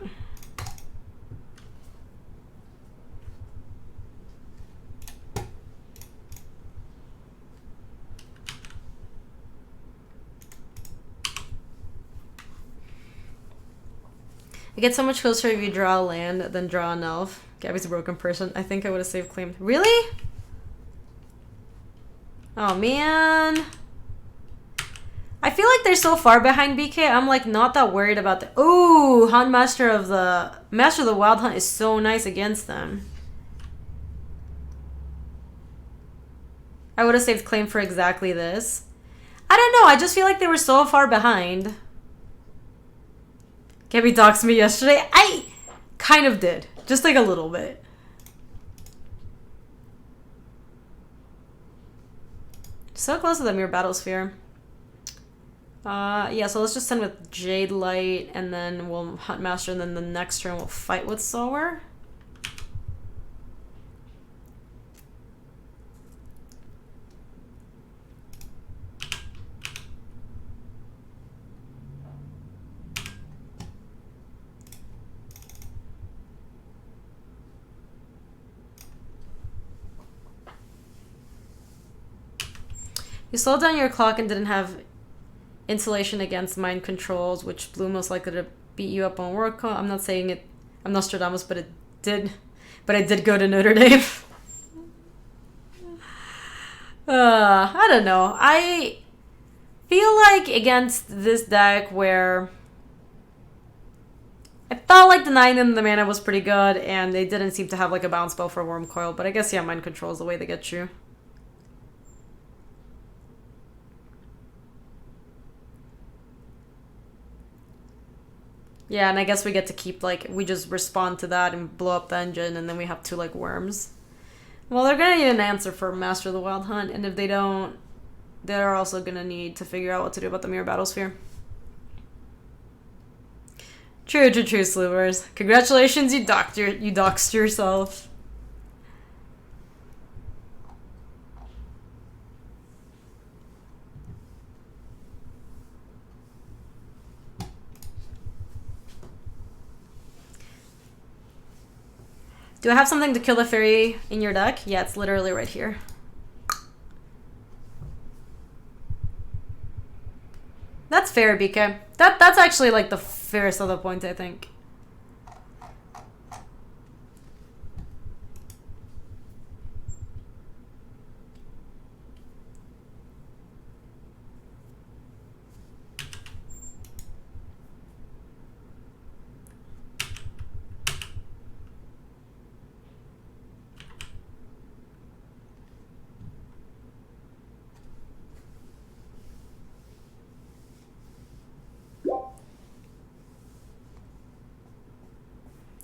I get so much closer if you draw a land than draw an elf. Gabby's a broken person. I think I would have saved claimed. Really? Oh, man. I feel like they're so far behind BK. I'm, like, not that worried about the... Ooh, Master of the Wild Hunt is so nice against them. I would have saved claim for exactly this. I don't know. I just feel like they were so far behind. Gabby doxed me yesterday. I kind of did. Just, like, a little bit. So close to the Mirror Battlesphere. Yeah, so let's just send with Jade Light, and then we'll Hunt Master, and then the next turn we'll fight with Sower. You slowed down your clock and didn't have insulation against mind controls, which blew most likely to beat you up on work call. I'm not saying it. I'm Nostradamus, but it did. But I did go to Notre Dame. I don't know. I feel like against this deck where I felt like the 9 and the mana was pretty good, and they didn't seem to have like a bounce spell for Worm Coil, but I guess, yeah, mind control is the way they get you. Yeah, and I guess we get to keep, like, we just respond to that and blow up the engine, and then we have 2, like, worms. Well, they're gonna need an answer for Master of the Wild Hunt, and if they don't, they're also gonna need to figure out what to do about the Mirror Battlesphere. True, Slivers. Congratulations, you doxed yourself. Do I have something to kill the fairy in your deck? Yeah, it's literally right here. That's fair, BK. That's actually like the fairest of the points, I think.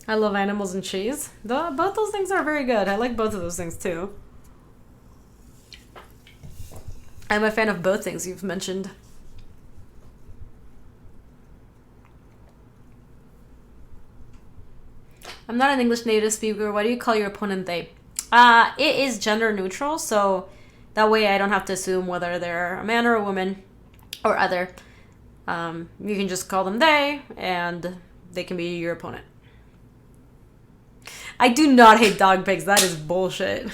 I love animals and cheese. Both those things are very good. I like both of those things too. I'm a fan of both things you've mentioned. I'm not an English native speaker. Why do you call your opponent they? It is gender neutral, so that way I don't have to assume whether they're a man or a woman or other. You can just call them they, and they can be your opponent. I do not hate dog pics. That is bullshit.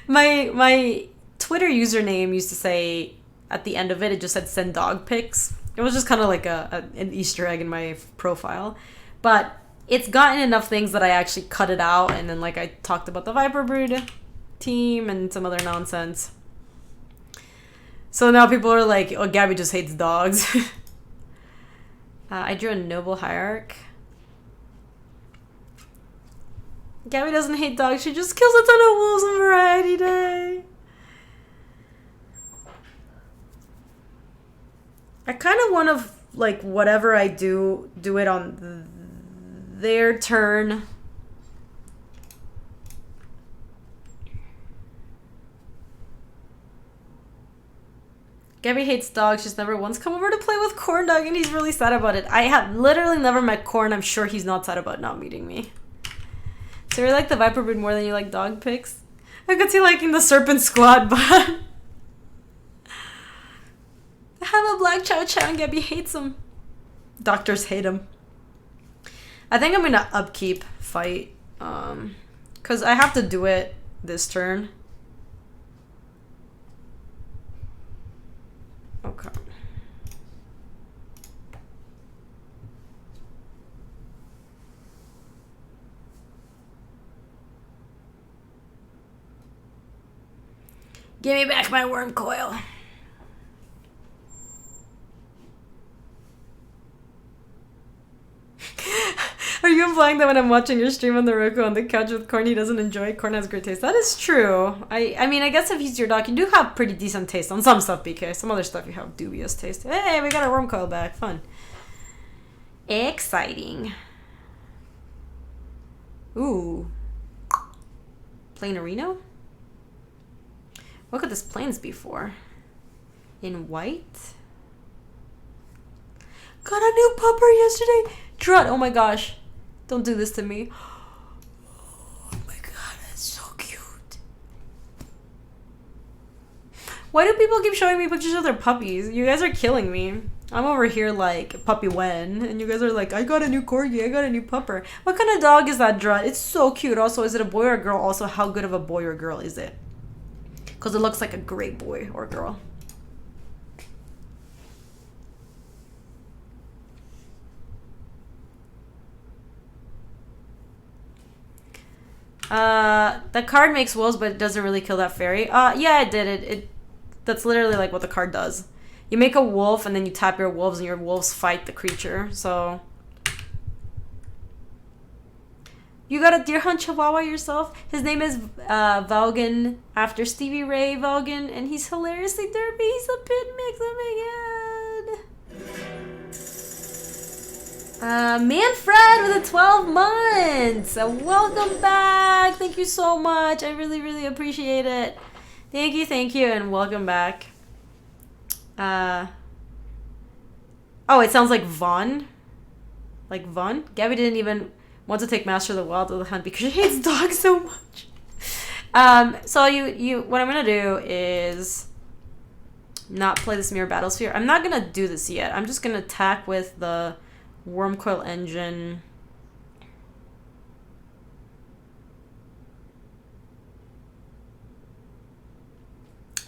my Twitter username used to say at the end of it, it just said send dog pics. It was just kind of like an Easter egg in my profile. But it's gotten enough things that I actually cut it out, and then like I talked about the Viper Brood team and some other nonsense. So now people are like, oh, Gaby just hates dogs. I drew a Noble Hierarch. Gaby doesn't hate dogs, she just kills a ton of wolves on Variety Day. I kind of want to, like, whatever I do it on their turn. Gaby hates dogs. She's never once come over to play with Corn Dog, and he's really sad about it. I have literally never met Corn. I'm sure he's not sad about not meeting me. So you like the Viper Brood more than you like dog pics? I could see liking the Serpent Squad, but I have a black Chow Chow and Gaby hates him. Doctors hate him. I think I'm gonna upkeep fight, cause I have to do it this turn. Okay. Give me back my worm coil. Are you implying that when I'm watching your stream on the Roku on the couch with Corn, he doesn't enjoy it? Corn has great taste. That is true. I mean, I guess if he's your dog, you do have pretty decent taste on some stuff, BK. Some other stuff you have dubious taste. Hey, we got our worm coil back. Fun. Exciting. Ooh. Plain Areno? What could this plains be for? In white? Got a new pupper yesterday. Drut, oh my gosh. Don't do this to me. Oh my god, that's so cute. Why do people keep showing me pictures of their puppies? You guys are killing me. I'm over here like Puppy Wen, and you guys are like, I got a new corgi, I got a new pupper. What kind of dog is that, Drut? It's so cute. Also, is it a boy or a girl? Also, how good of a boy or girl is it? Because it looks like a great boy or girl. The card makes wolves, but it doesn't really kill that fairy. Yeah, it did. That's literally like what the card does. You make a wolf, and then you tap your wolves, and your wolves fight the creature. So you got a deer hunt chihuahua yourself? His name is Vaughan, after Stevie Ray Vaughan, and he's hilariously derpy. He's a pit mix. Oh my god. Manfred with the 12 months. Welcome back. Thank you so much. I really, really appreciate it. Thank you, and welcome back. Oh, it sounds like Vaughn. Like Vaughn? Gaby didn't even want to take Master of the Wild to the hunt because she hates dogs so much. So what I'm gonna do is not play this Mirror Battlesphere. I'm not gonna do this yet. I'm just gonna attack with the Wormcoil Engine.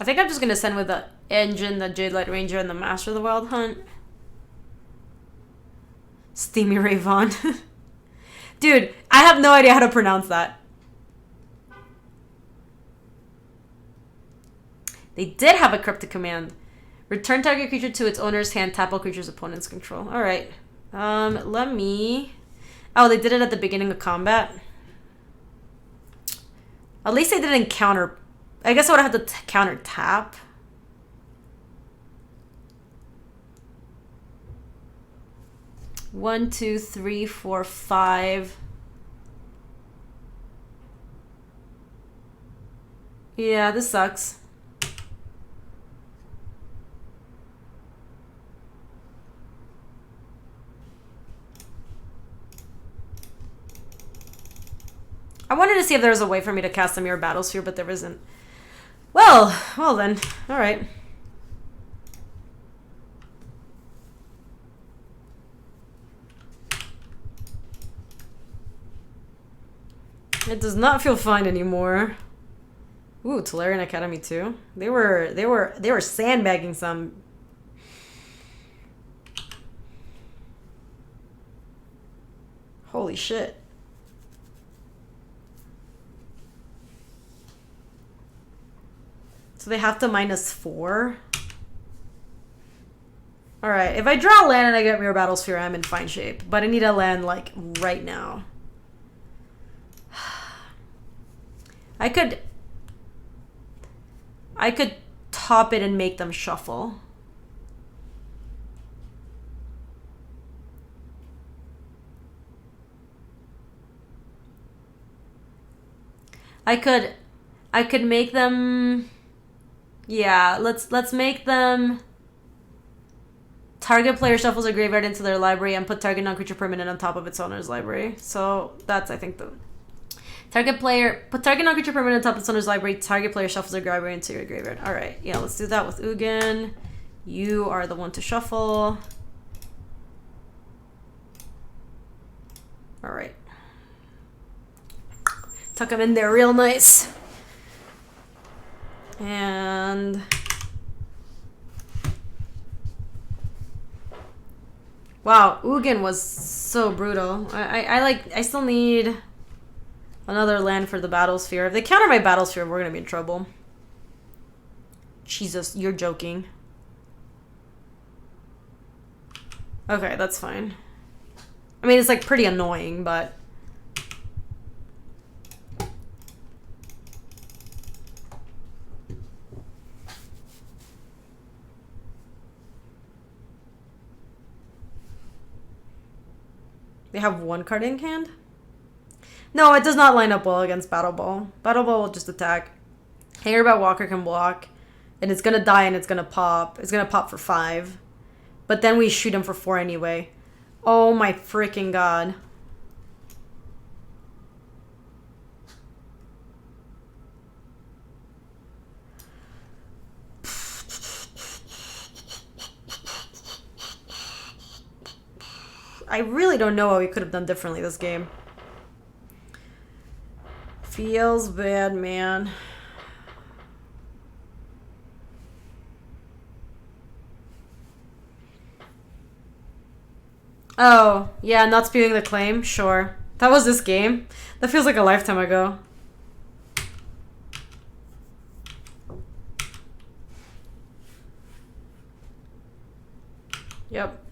I think I'm just gonna send with the Engine, the Jade Light Ranger, and the Master of the Wild Hunt. Steamy Ray Vaughn. Dude, I have no idea how to pronounce that. They did have a cryptic command. Return target creature to its owner's hand, tap all creatures opponent's control. Alright. Let me... Oh, they did it at the beginning of combat. At least they didn't counter... I guess I would have to counter tap. One, two, three, four, five. Yeah, this sucks. I wanted to see if there was a way for me to cast the Mirror Battlesphere, but there isn't. Well then. Alright. It does not feel fine anymore. Ooh, Tolarian Academy too. They were sandbagging some. Holy shit. So they have to -4. Alright, if I draw a land and I get Mirror Battlesphere, I'm in fine shape. But I need a land, like, right now. I could top it and make them shuffle. I could make them... Yeah, let's make them... Target player shuffles a graveyard into their library and put target non-creature permanent on top of its owner's library. So that's, I think, the... Put target non-creature permanent on top of its owner's library. Target player shuffles a graveyard into your graveyard. Alright, yeah, let's do that with Ugin. You are the one to shuffle. Alright. Tuck him in there real nice. And... Wow, Ugin was so brutal. I still need another land for the Battlesphere. If they counter my Battlesphere, we're gonna be in trouble. Jesus, you're joking. Okay, that's fine. I mean, it's like pretty annoying, but... They have one card in hand? No, it does not line up well against Battle Ball. Battle Ball will just attack. Hangerbat Walker can block. And it's gonna die and it's gonna pop. It's gonna pop for 5. But then we shoot him for 4 anyway. Oh my freaking god. I really don't know what we could have done differently this game. Feels bad, man. Oh, yeah, not spewing the claim? Sure. That was this game? That feels like a lifetime ago. Yep.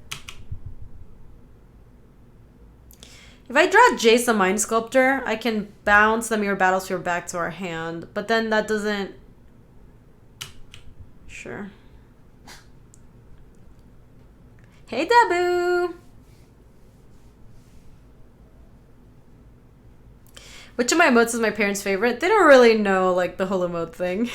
If I draw Jace the Mind Sculptor, I can bounce the Mirror Battlesphere back to our hand. But then that doesn't... Sure. Hey, Dabu! Which of my emotes is my parents' favorite? They don't really know, like, the whole emote thing.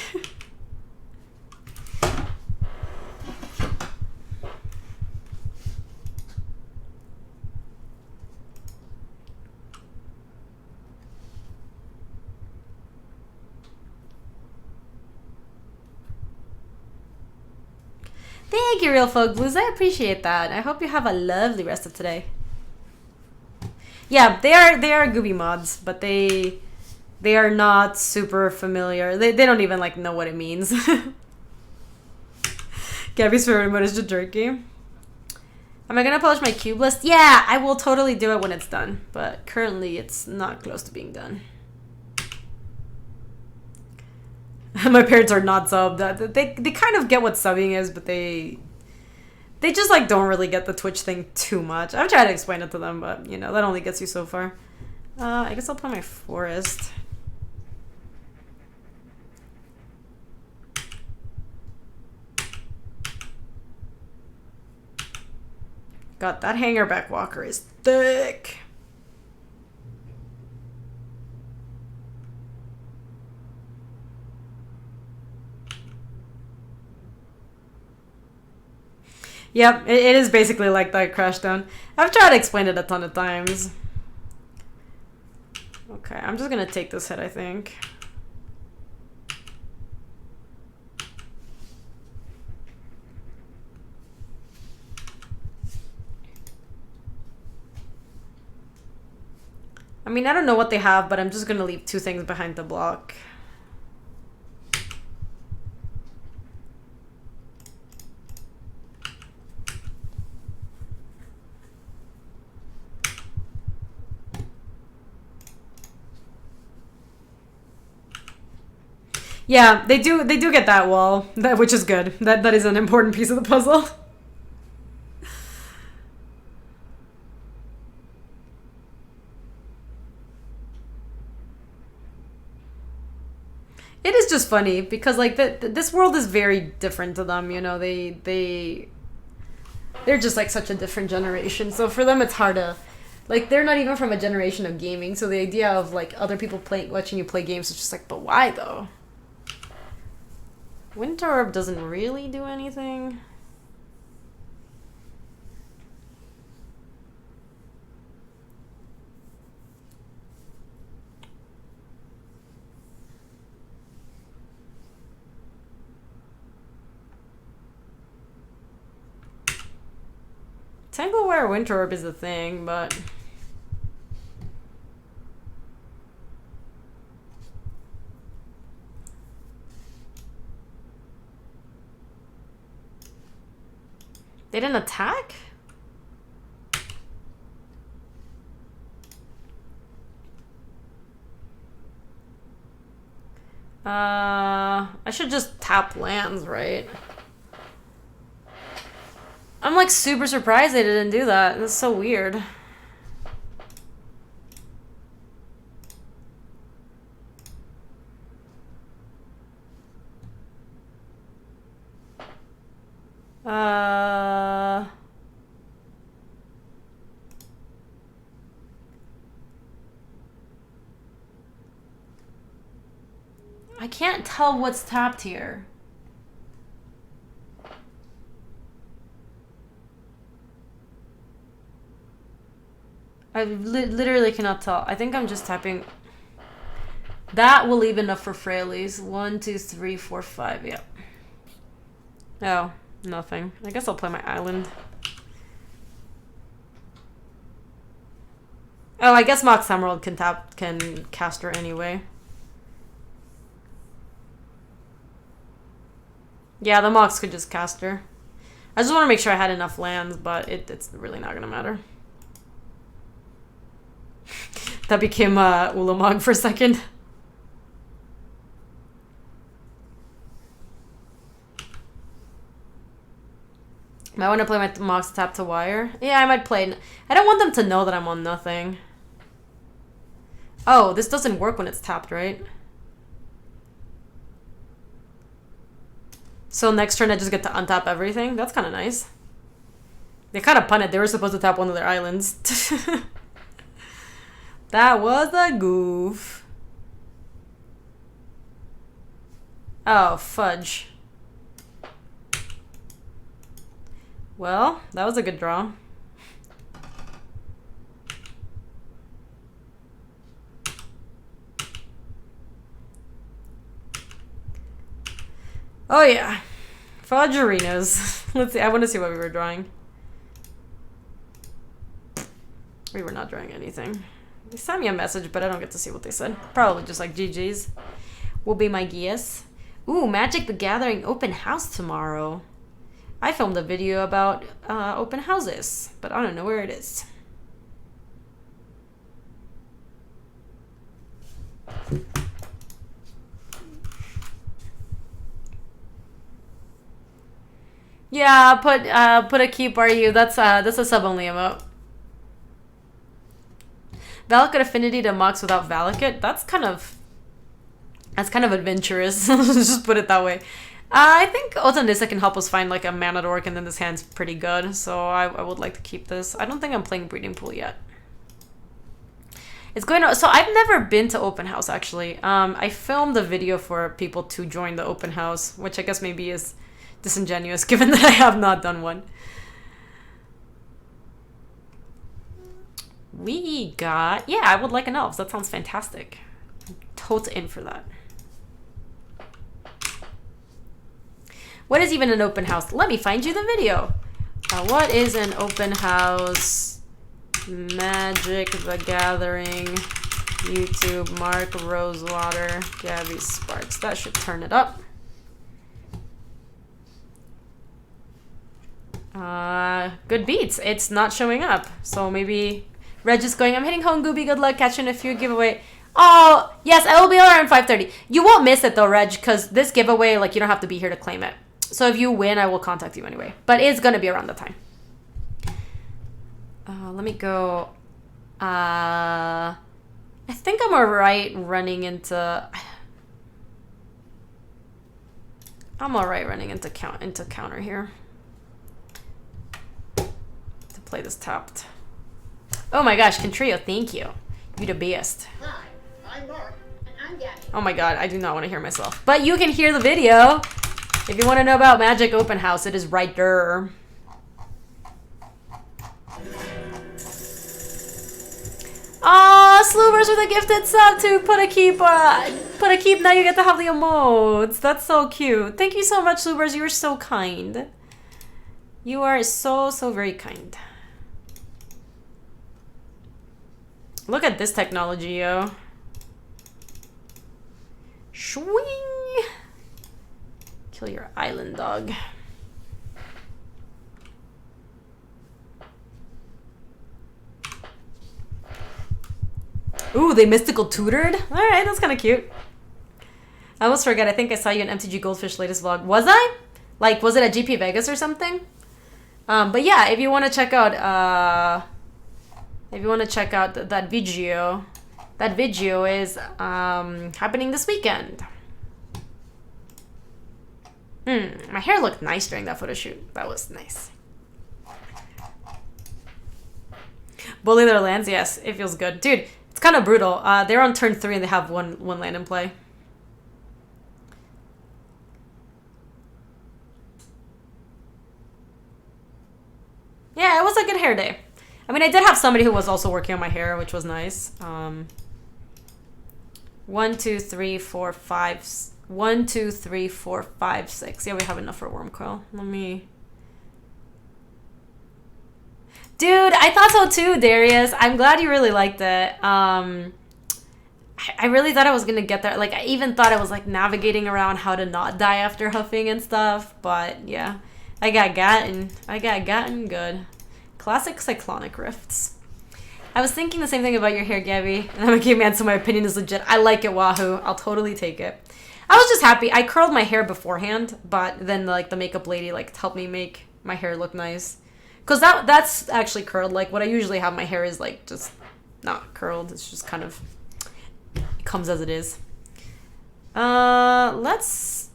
Thank you, Real Folk Blues. I appreciate that. I hope you have a lovely rest of today. Yeah, they are Gaby mods, but they are not super familiar. They don't even like know what it means. Gaby's favorite mode is just jerky. Am I gonna publish my cube list? Yeah, I will totally do it when it's done, but currently it's not close to being done. My parents are not subbed. They kind of get what subbing is, but they just like don't really get the Twitch thing too much. I've tried to explain it to them, but you know that only gets you so far. I guess I'll play my forest. God, that hangerback walker is thick. Yep, it is basically like that Crashdown. I've tried to explain it a ton of times. Okay, I'm just gonna take this hit, I think. I mean, I don't know what they have, but I'm just gonna leave 2 things behind the block. Yeah, they do get that wall, which is good. That is an important piece of the puzzle. It is just funny because like this world is very different to them, you know. They're just like such a different generation. So for them it's hard to like they're not even from a generation of gaming. So the idea of like other people watching you play games is just like, but why though? Winter Orb doesn't really do anything. Tanglewire Winter Orb is the thing, but... They didn't attack? I should just tap lands, right? I'm like super surprised they didn't do that. That's so weird. I can't tell what's tapped here. I literally cannot tell. I think I'm just tapping. That will leave enough for Fraley's. 1, 2, 3, 4, 5. Yep. Oh, nothing. I guess I'll play my island. Oh, I guess Mox Emerald can cast her anyway. Yeah, the Mox could just cast her. I just want to make sure I had enough lands, but it's really not gonna matter. That became Ulamog for a second. I want to play my Mox tap to wire. Yeah, I might play. I don't want them to know that I'm on nothing. Oh, this doesn't work when it's tapped, right? So next turn I just get to untap everything? That's kind of nice. They kind of punted. They were supposed to tap one of their islands. That was a goof. Oh, fudge. Well, that was a good draw. Oh yeah, fudgerinos. Let's see, I want to see what we were drawing. We were not drawing anything. They sent me a message, but I don't get to see what they said. Probably just like GG's. Will be my guess. Ooh, Magic the Gathering open house tomorrow. I filmed a video about open houses, but I don't know where it is. Yeah, put a keep RU. That's a sub only emote. Valakut affinity to Mox without Valakut. That's kind of adventurous. Just put it that way. I think Otanissa can help us find like a mana dork, and then this hand's pretty good. So I would like to keep this. I don't think I'm playing Breeding Pool yet. It's going to. So I've never been to open house actually. I filmed a video for people to join the open house, which I guess maybe is disingenuous given that I have not done one. We got, yeah, I would like an elves. That sounds fantastic. I'm totally in for that. What is even an open house? Let me find you the video. What is an open house? Magic the Gathering. YouTube, Mark Rosewater, Gaby Spartz. That should turn it up. Good beats. It's not showing up. So maybe Reg is going, I'm hitting home, Gooby. Good luck catching a few giveaway. Oh, yes, I will be around 5:30. You won't miss it though, Reg, because this giveaway, like, you don't have to be here to claim it. So if you win, I will contact you anyway. But it's going to be around the time. Let me go. I think I'm alright running into... I'm alright running into counter here. To play this tapped. Oh my gosh, Contrio, thank you. You the best.
Hi, I'm Mark, and I'm Gaby.
Oh my god, I do not want to hear myself. But you can hear the video. If you want to know about Magic Open House, it is right there. Aw, Sloobers with a gifted sub to put a keep. Now you get to have the emotes. That's so cute. Thank you so much, Sloobers. You are so kind. You are so very kind. Look at this technology, yo. Swing. Kill your island dog. Ooh, they mystical tutored? Alright, that's kind of cute. I almost forget. I think I saw you in MTG Goldfish latest vlog. Was I? Like, was it at GP Vegas or something? But yeah, if you want to check out, that video is happening this weekend. My hair looked nice during that photo shoot. That was nice. Bully their lands? Yes, it feels good. Dude, it's kind of brutal. They're on turn 3 and they have one land in play. Yeah, it was a good hair day. I mean, I did have somebody who was also working on my hair, which was nice. 1, 2, 3, 4, 5. 1, 2, 3, 4, 5, 6. Yeah, we have enough for Wormcoil. Let me... Dude, I thought so too, Darius. I'm glad you really liked it. I really thought I was gonna get there. Like, I even thought I was like navigating around how to not die after huffing and stuff. But yeah, I got gotten good. Classic Cyclonic Rifts. I was thinking the same thing about your hair, Gabby. And I'm like, okay, man, so my opinion is legit. I like it, Wahoo. I'll totally take it. I was just happy. I curled my hair beforehand, but then like the makeup lady like helped me make my hair look nice. Cause that's actually curled. Like what I usually have, my hair is like just not curled. It's just kind of, it comes as it is. Let's.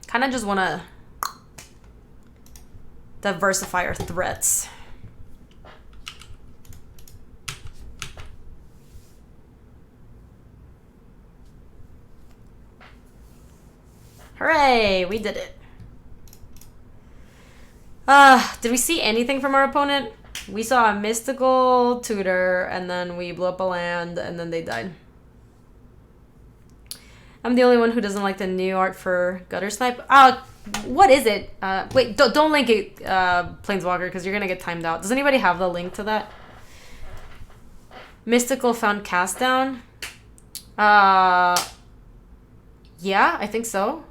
Kind of just want to diversify our threats. Hooray, we did it. Did we see anything from our opponent? We saw a mystical tutor, and then we blew up a land, and then they died. I'm the only one who doesn't like the new art for Gutter Snipe. What is it? Wait, don't link it, Planeswalker, because you're gonna get timed out. Does anybody have the link to that? Mystical found cast down. Yeah, I think so.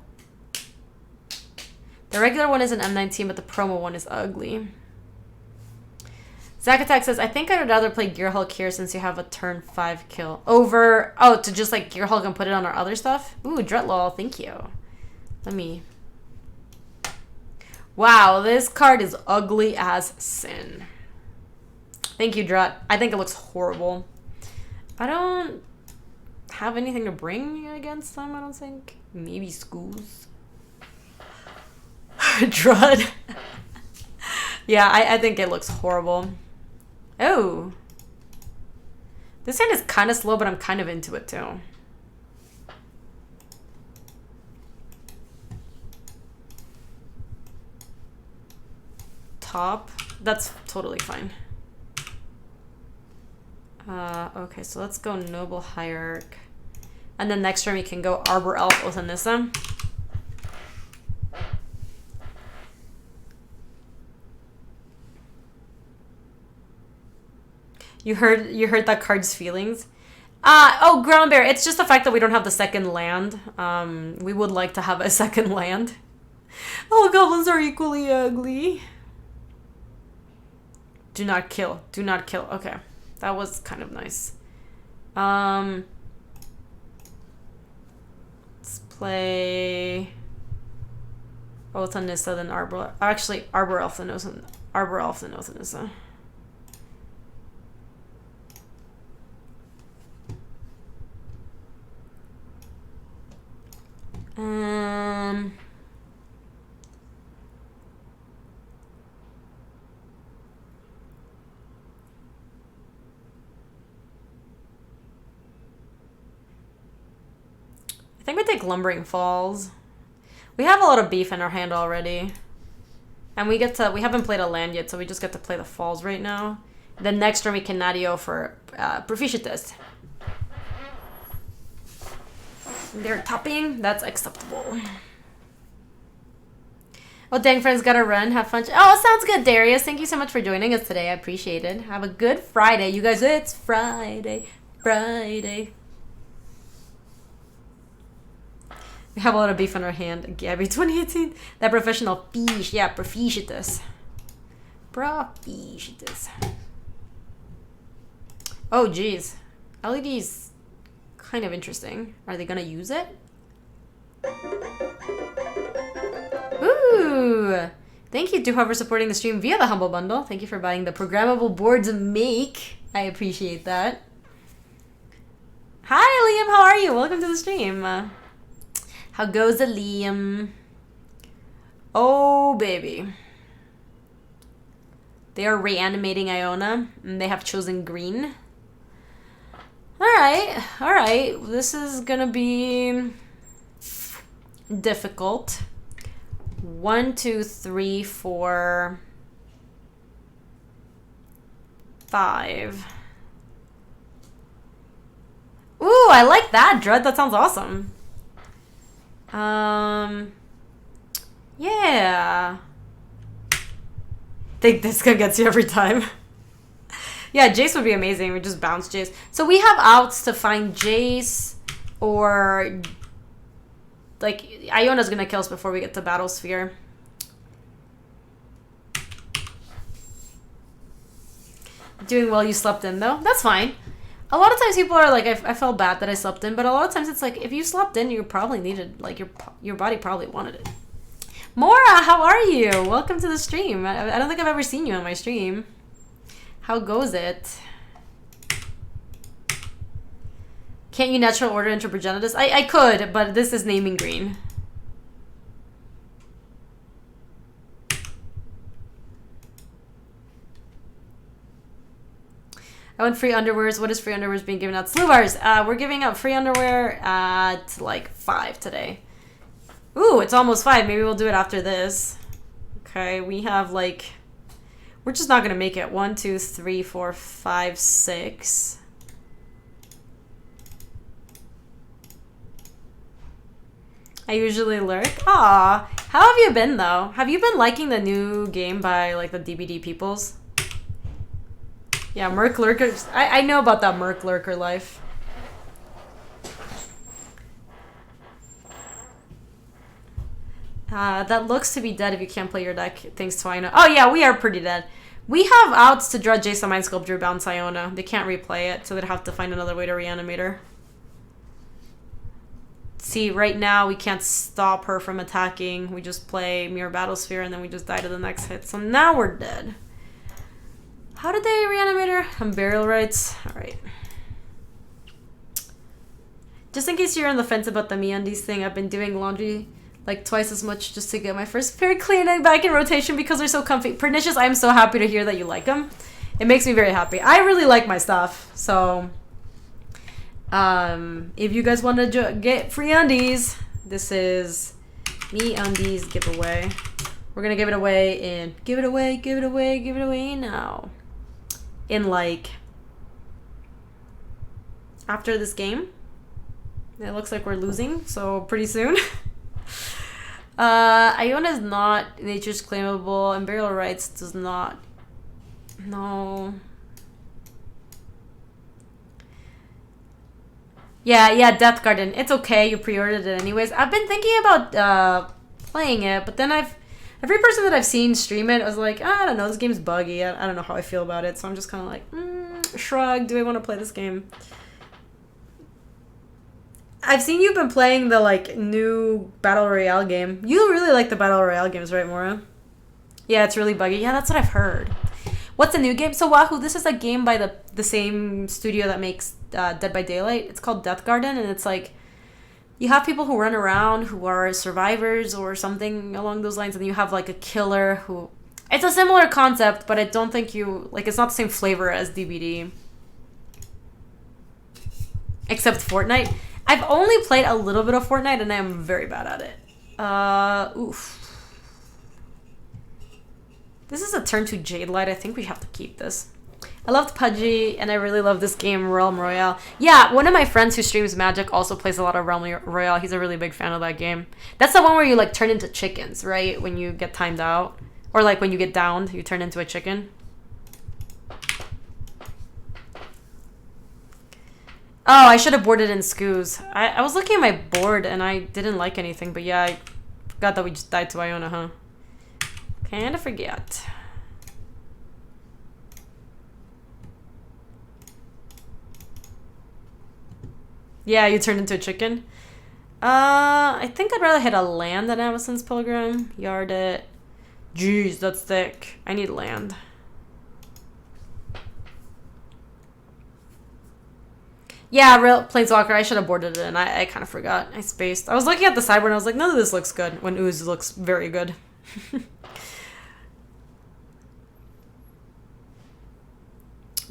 The regular one is an M19, but the promo one is ugly. Zack Attack says, I think I'd rather play Gear Hulk here since you have a turn 5 kill. Over... Oh, to just like Gear Hulk and put it on our other stuff? Ooh, Dreadlaw, thank you. Let me... Wow, this card is ugly as sin. Thank you, Dret. I think it looks horrible. I don't have anything to bring against them, I don't think. Maybe schools. Drud. Yeah, I think it looks horrible. Oh. This hand is kind of slow, but I'm kind of into it too. Top. That's totally fine. Okay, so let's go Noble Hierarch. And then next turn we can go Arbor Elf with Anissa. You heard that card's feelings? Oh, Ground Bear, it's just the fact that we don't have the second land. We would like to have a second land. Oh, goblins are equally ugly. Do not kill. Do not kill. Okay. That was kind of nice. Let's play... Oh, it's Anissa, then Arbor... Actually, Arbor Elf, then Anissa. I think we take Lumbering Falls. We have a lot of beef in our hand already. And we haven't played a land yet, so we just get to play the Falls right now. Then next turn we can Natio for Proficientis. They're topping. That's acceptable. Oh, dang, friends, gotta run. Have fun. Oh, sounds good, Darius. Thank you so much for joining us today. I appreciate it. Have a good Friday. You guys, it's Friday. Friday. We have a lot of beef on our hand. Gaby 2018. That professional fish. Yeah, Proficientis. Proficientis. Oh, geez. LED's kind of interesting. Are they gonna use it? Ooh! Thank you to whoever supporting the stream via the Humble Bundle. Thank you for buying the programmable boards make. I appreciate that. Hi, Liam. How are you? Welcome to the stream. How goes it, Liam? Oh, baby. They are reanimating Iona, and they have chosen green. Alright. This is gonna be difficult. 1, 2, 3, 4, 5. Ooh, I like that, Dread. That sounds awesome. Yeah. Think this guy gets you every time. Yeah, Jace would be amazing. We just bounce Jace. So we have outs to find Jace or like, Iona's gonna kill us before we get to Battle Sphere. Doing well, you slept in, though. That's fine. A lot of times people are like, I felt bad that I slept in, but a lot of times it's like, if you slept in, you probably needed, like, your body probably wanted it. Mora, how are you? Welcome to the stream. I don't think I've ever seen you on my stream. How goes it? Can't you natural order into Progenitus? I could, but this is naming green. I want free underwears. What is free underwears being given out? Sluvars. We're giving out free underwear at like 5 today. Ooh, it's almost 5. Maybe we'll do it after this. Okay, we have like... We're just not going to make it. 1, 2, 3, 4, 5, 6. I usually lurk. Aw. How have you been, though? Have you been liking the new game by, like, the DBD peoples? Yeah, Merc Lurkers. I know about that Merc Lurker life. That looks to be dead if you can't play your deck, thanks to Iona. Oh, yeah, we are pretty dead. We have outs to draw Jason Mind Sculpture, bounce Iona. They can't replay it, so they'd have to find another way to reanimate her. See, right now, we can't stop her from attacking. We just play Mirror Battlesphere, and then we just die to the next hit. So now we're dead. How did they reanimate her? On burial rites? Alright. Just in case you're on the fence about the MeUndies thing, I've been doing laundry like twice as much just to get my first pair clean and back in rotation because they're so comfy. Pernicious, I'm so happy to hear that you like them. It makes me very happy. I really like my stuff, so if you guys want to get free undies, this is MeUndies giveaway. We're gonna give it away now. In like after this game. It looks like we're losing, so pretty soon. Iona is not nature's claimable, and burial rights does not. No. Yeah, Death Garden. It's okay. You pre-ordered it anyways. I've been thinking about playing it, but then every person that I've seen stream it, I was like, I don't know, this game's buggy. I don't know how I feel about it, so I'm just kind of like, shrug. Do I want to play this game? I've seen you've been playing the, like, new Battle Royale game. You really like the Battle Royale games, right, Mora? Yeah, it's really buggy. Yeah, that's what I've heard. What's the new game? So, Wahoo, this is a game by the same studio that makes Dead by Daylight. It's called Death Garden, and it's like, you have people who run around who are survivors or something along those lines, and you have, like, a killer who... It's a similar concept, but I don't think you... Like, it's not the same flavor as DBD. Except Fortnite. I've only played a little bit of Fortnite, and I am very bad at it. Oof. This is a turn 2 Jade Light. I think we have to keep this. I loved Pudgy, and I really love this game, Realm Royale. Yeah, one of my friends who streams Magic also plays a lot of Realm Royale. He's a really big fan of that game. That's the one where you, like, turn into chickens, right? When you get timed out. Or, like, when you get downed, you turn into a chicken. Oh, I should have boarded in Scoos. I was looking at my board and I didn't like anything, but yeah, I forgot that we just died to Iona, huh? Kinda forget. Yeah, you turned into a chicken. I think I'd rather hit a land than Amazon's Pilgrim. Yard it. Jeez, that's thick. I need land. Yeah, real Planeswalker. I should have boarded it, and I kind of forgot. I spaced. I was looking at the sideboard, and I was like, none of this looks good, when Ooze looks very good.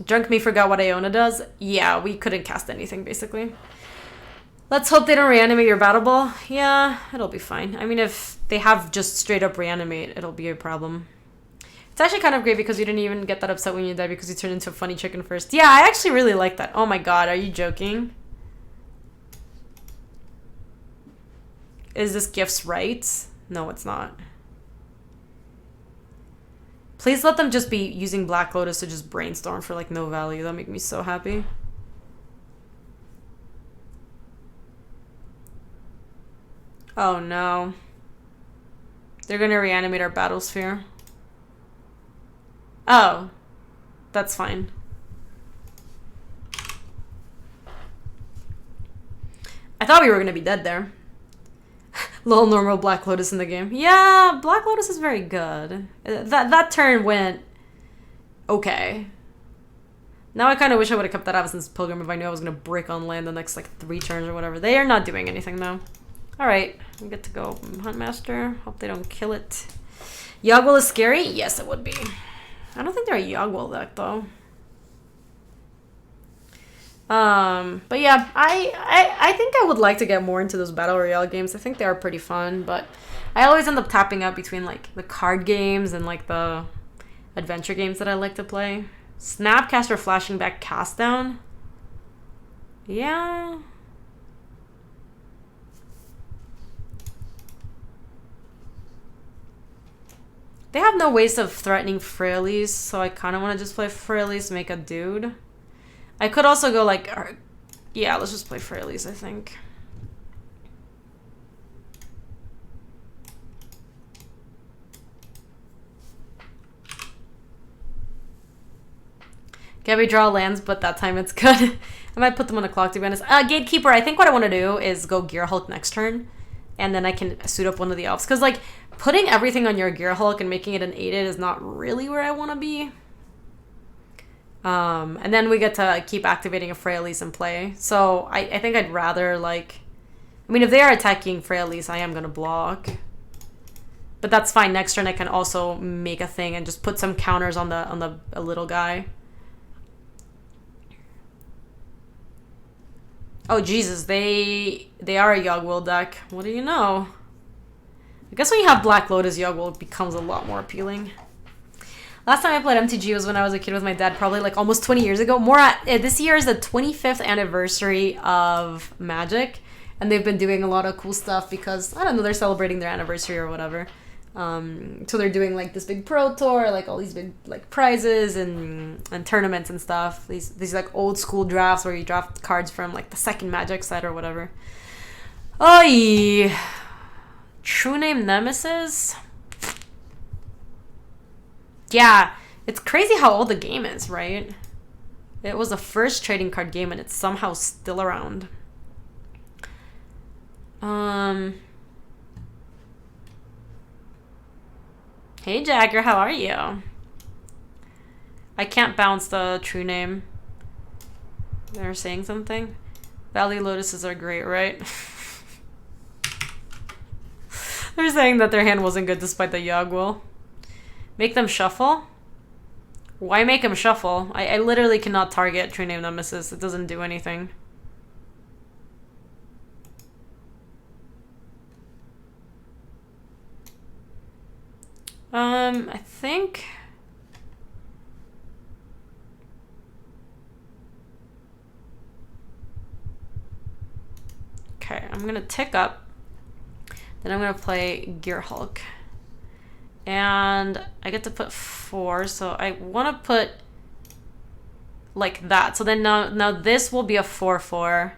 Drunk me forgot what Iona does. Yeah, we couldn't cast anything, basically. Let's hope they don't reanimate your Battle Ball. Yeah, it'll be fine. I mean, if they have just straight up reanimate, it'll be a problem. It's actually kind of great because you didn't even get that upset when you died because you turned into a funny chicken first. Yeah, I actually really like that. Oh my god, are you joking? Is this Gifts right? No, it's not. Please let them just be using Black Lotus to just brainstorm for, like, no value. That'll make me so happy. Oh no. They're gonna reanimate our battle sphere. Oh. That's fine. I thought we were gonna be dead there. Little normal Black Lotus in the game. Yeah, Black Lotus is very good. That turn went okay. Now I kind of wish I would have kept that Absence Pilgrim if I knew I was going to brick on land the next, like, 3 turns or whatever. They are not doing anything, though. Alright, we get to go Huntmaster. Hope they don't kill it. Yogwell is scary? Yes, it would be. I don't think they're a Yogwell deck, though. But yeah, I think I would like to get more into those Battle Royale games. I think they are pretty fun, but I always end up tapping out between, like, the card games and, like, the adventure games that I like to play. Snapcaster flashing back cast down. Yeah. They have no ways of threatening Fraileys, so I kind of want to just play Fraileys, make a dude. I could also go like, yeah, let's just play Fraileys, I think. Gaby draw lands, but that time it's good. I might put them on a clock, to be honest. Gatekeeper, I think what I want to do is go Gear Hulk next turn. And then I can suit up one of the elves. Because, like, putting everything on your Gear Hulk and making it an 8-8 is not really where I want to be. And then we get to keep activating a Fraileys in play. So I think I'd rather, like... I mean, if they are attacking Fraileys, I am going to block. But that's fine. Next turn I can also make a thing and just put some counters on the little guy. Oh, Jesus, they are a Yogwell deck. What do you know? I guess when you have Black Lotus, Yogwell becomes a lot more appealing. Last time I played MTG was when I was a kid with my dad, probably like almost 20 years ago. This year is the 25th anniversary of Magic, and they've been doing a lot of cool stuff because, I don't know, they're celebrating their anniversary or whatever. So they're doing like this big pro tour, like all these big like prizes and tournaments and stuff. These like old school drafts where you draft cards from like the second Magic set or whatever. Oh, yeah. True Name Nemesis. Yeah, it's crazy how old the game is, right? It was the first trading card game and it's somehow still around. Hey Jagger, how are you? I can't bounce the True Name. They're saying something? Valley Lotuses are great, right? They're saying that their hand wasn't good despite the Yogwell. Make them shuffle? Why make them shuffle? I literally cannot target True Name Nemesis. It doesn't do anything. I think... Okay, I'm gonna tick up. Then I'm gonna play Gear Hulk. And I get to put 4, so I want to put like that. So then now this will be a 4/4,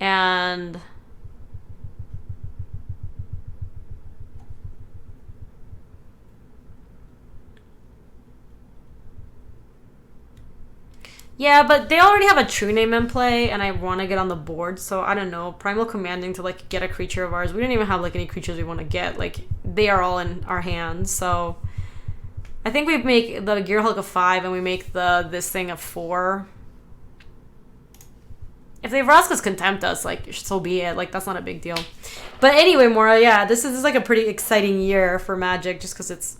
and yeah, but they already have a True Name in play, and I want to get on the board, so I don't know. Primal Commanding to, like, get a creature of ours. We don't even have, like, any creatures we want to get. Like, they are all in our hands, so... I think we make the Gear Hulk a 5, and we make this thing a 4. If they Vraska's Contempt us, like, so be it. Like, that's not a big deal. But anyway, Mora, yeah, this is like, a pretty exciting year for Magic, just because it's...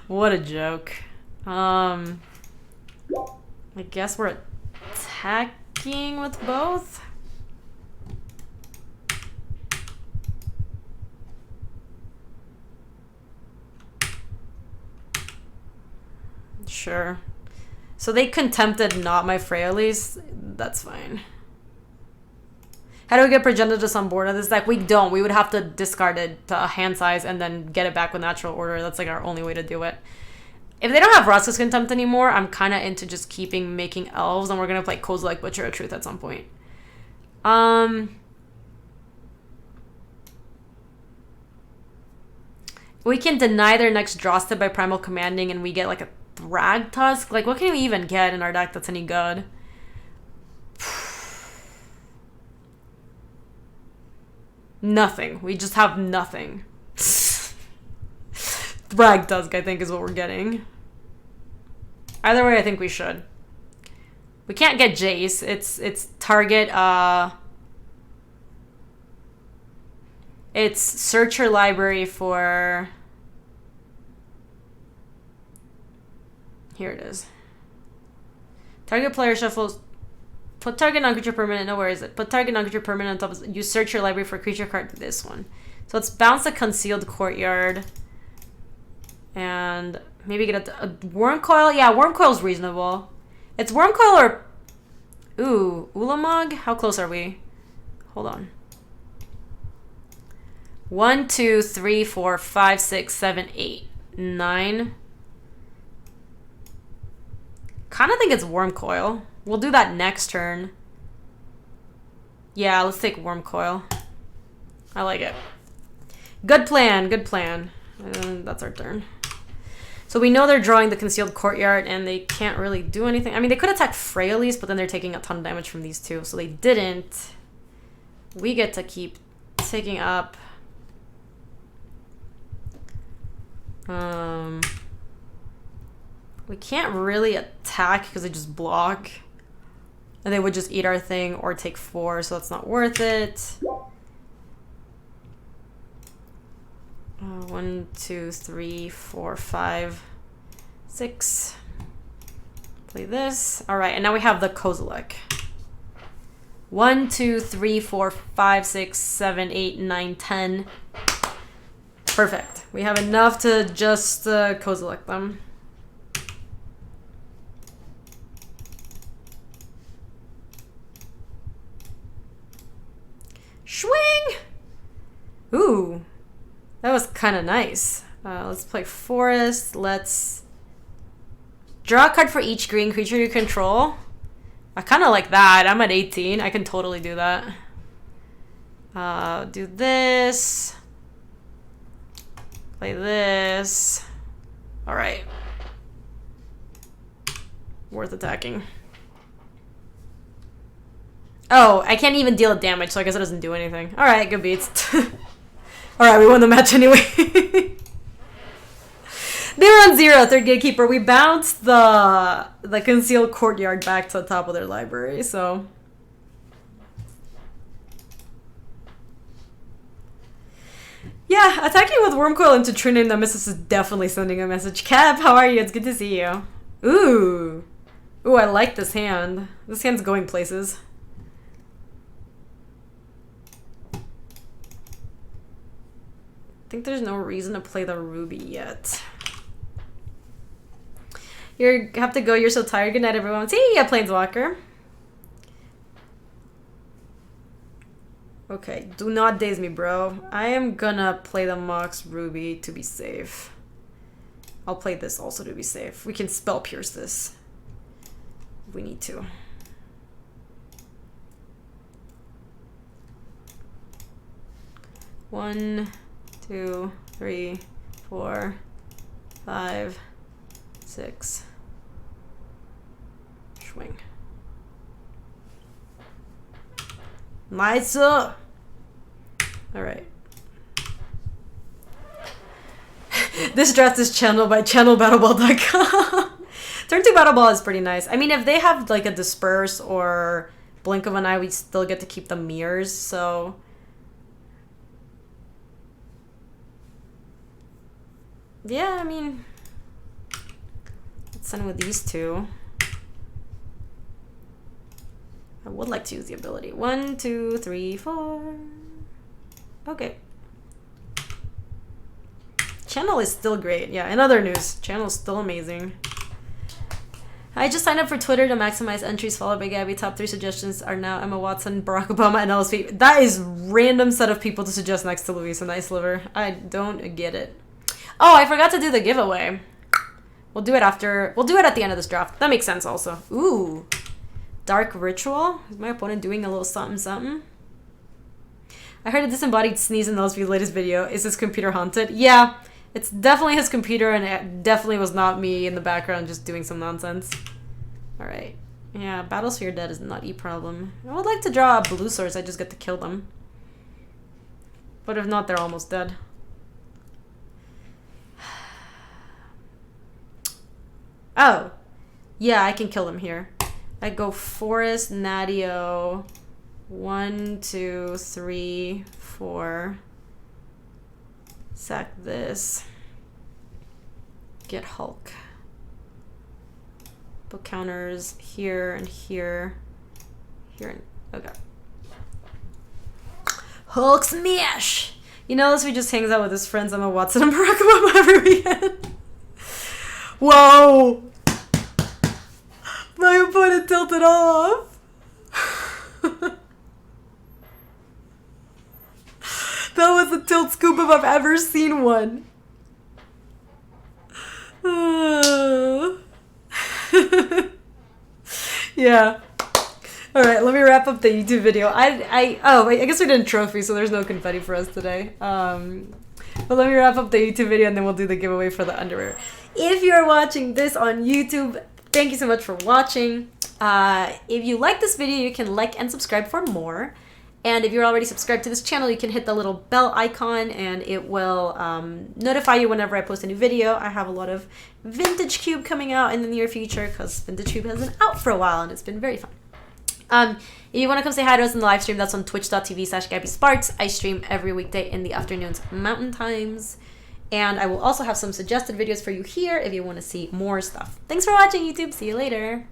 What a joke. I guess we're attacking with both. Sure. So they contempted not my Fraileys. That's fine. How do we get Progenitus on board of this deck? We don't. We would have to discard it to hand size and then get it back with natural order. That's like our only way to do it. If they don't have Vraska's Contempt anymore, I'm kind of into just making elves, and we're going to play Kozilek Butcher of Truth at some point. We can deny their next draw step by primal commanding, and we get like a Thrag Tusk. Like, what can we even get in our deck that's any good? Nothing. We just have nothing. Thrag Tusk, I think, is what we're getting. Either way, I think we should. We can't get Jace. It's target. It's search your library for. Here it is. Target player shuffles. Put target non-creature permanent. No, where is it? Put target non-creature permanent on top of. You search your library for a creature card. This one. So let's bounce a Concealed Courtyard. And maybe get a Worm Coil. Yeah, Worm Coil's reasonable. It's Worm Coil or... Ooh, Ulamog? How close are we? Hold on. 1, 2, 3, 4, 5, 6, 7, 8, 9. Kind of think it's Worm Coil. We'll do that next turn. Yeah, let's take Worm Coil. I like it. Good plan, good plan. And that's our turn. So we know they're drawing the Concealed Courtyard, and they can't really do anything. I mean, they could attack Freyalise, but then they're taking a ton of damage from these two. So they didn't. We get to keep taking up. We can't really attack because they just block. And they would just eat our thing or take 4, so that's not worth it. 1, 2, 3, 4, 5, 6. Play this. All right, and now we have the Kozilek. 1, 2, 3, 4, 5, 6, 7, 8, 9, 10. Perfect. We have enough to just Kozilek them. Swing! Ooh. That was kind of nice. Let's play Forest. Let's draw a card for each green creature you control. I kind of like that. I'm at 18. I can totally do that. Do this. Play this. All right. Worth attacking. Oh, I can't even deal damage, so I guess it doesn't do anything. All right, good beats. All right, we won the match anyway. They were on 0, third gatekeeper. We bounced the Concealed Courtyard back to the top of their library, so. Yeah, attacking with Wormcoil into True Name Nemesis is definitely sending a message. Cap, how are you? It's good to see you. Ooh. Ooh, I like this hand. This hand's going places. I think there's no reason to play the Ruby yet. You have to go. You're so tired. Good night, everyone. See ya, Planeswalker. Okay, do not daze me, bro. I am gonna play the Mox Ruby to be safe. I'll play this also to be safe. We can spell pierce this if we need to. One, 2, 3, 4, 5, 6. Swing. Nice. All right. This draft is channeled by channelbattleball.com. Turn 2 Battle Ball is pretty nice. I mean, if they have like a Disperse or Blink of an Eye, we still get to keep the mirrors, so. Yeah, I mean, let's send with these two. I would like to use the ability. 1, 2, 3, 4. Okay. Channel is still great. Yeah, in other news, channel is still amazing. I just signed up for Twitter to maximize entries followed by Gaby. Top 3 suggestions are now Emma Watson, Barack Obama, and LSP. That is random set of people to suggest next to Luis and Ice Liver. I don't get it. Oh, I forgot to do the giveaway. We'll do it after. We'll do it at the end of this draft. That makes sense also. Ooh. Dark Ritual. Is my opponent doing a little something something? I heard a disembodied sneeze in LSP's latest video. Is this computer haunted? Yeah. It's definitely his computer, and it definitely was not me in the background just doing some nonsense. Alright. Yeah, Battlesphere dead is not a problem. I would like to draw blue swords, I just get to kill them. But if not, they're almost dead. Oh! Yeah, I can kill them here. I go Forest, Natio. 1, 2, 3, 4. Sack this. Get Hulk. Put counters here and here. Here and... okay. Hulk smash! You notice he just hangs out with his friends Emma Watson and Barack Obama every weekend. Whoa! My opponent tilted off. That was the tilt scoop if I've ever seen one. Yeah. Alright, let me wrap up the YouTube video. I guess we didn't trophy, so there's no confetti for us today. But let me wrap up the YouTube video and then we'll do the giveaway for the underwear. If you're watching this on YouTube, thank you so much for watching. If you like this video, you can like and subscribe for more. And if you're already subscribed to this channel, you can hit the little bell icon and it will notify you whenever I post a new video. I have a lot of Vintage Cube coming out in the near future because Vintage Cube has been out for a while and it's been very fun. If you want to come say hi to us in the live stream, that's on twitch.tv/GabySpartz. I stream every weekday in the afternoons, mountain times. And I will also have some suggested videos for you here if you want to see more stuff. Thanks for watching, YouTube. See you later.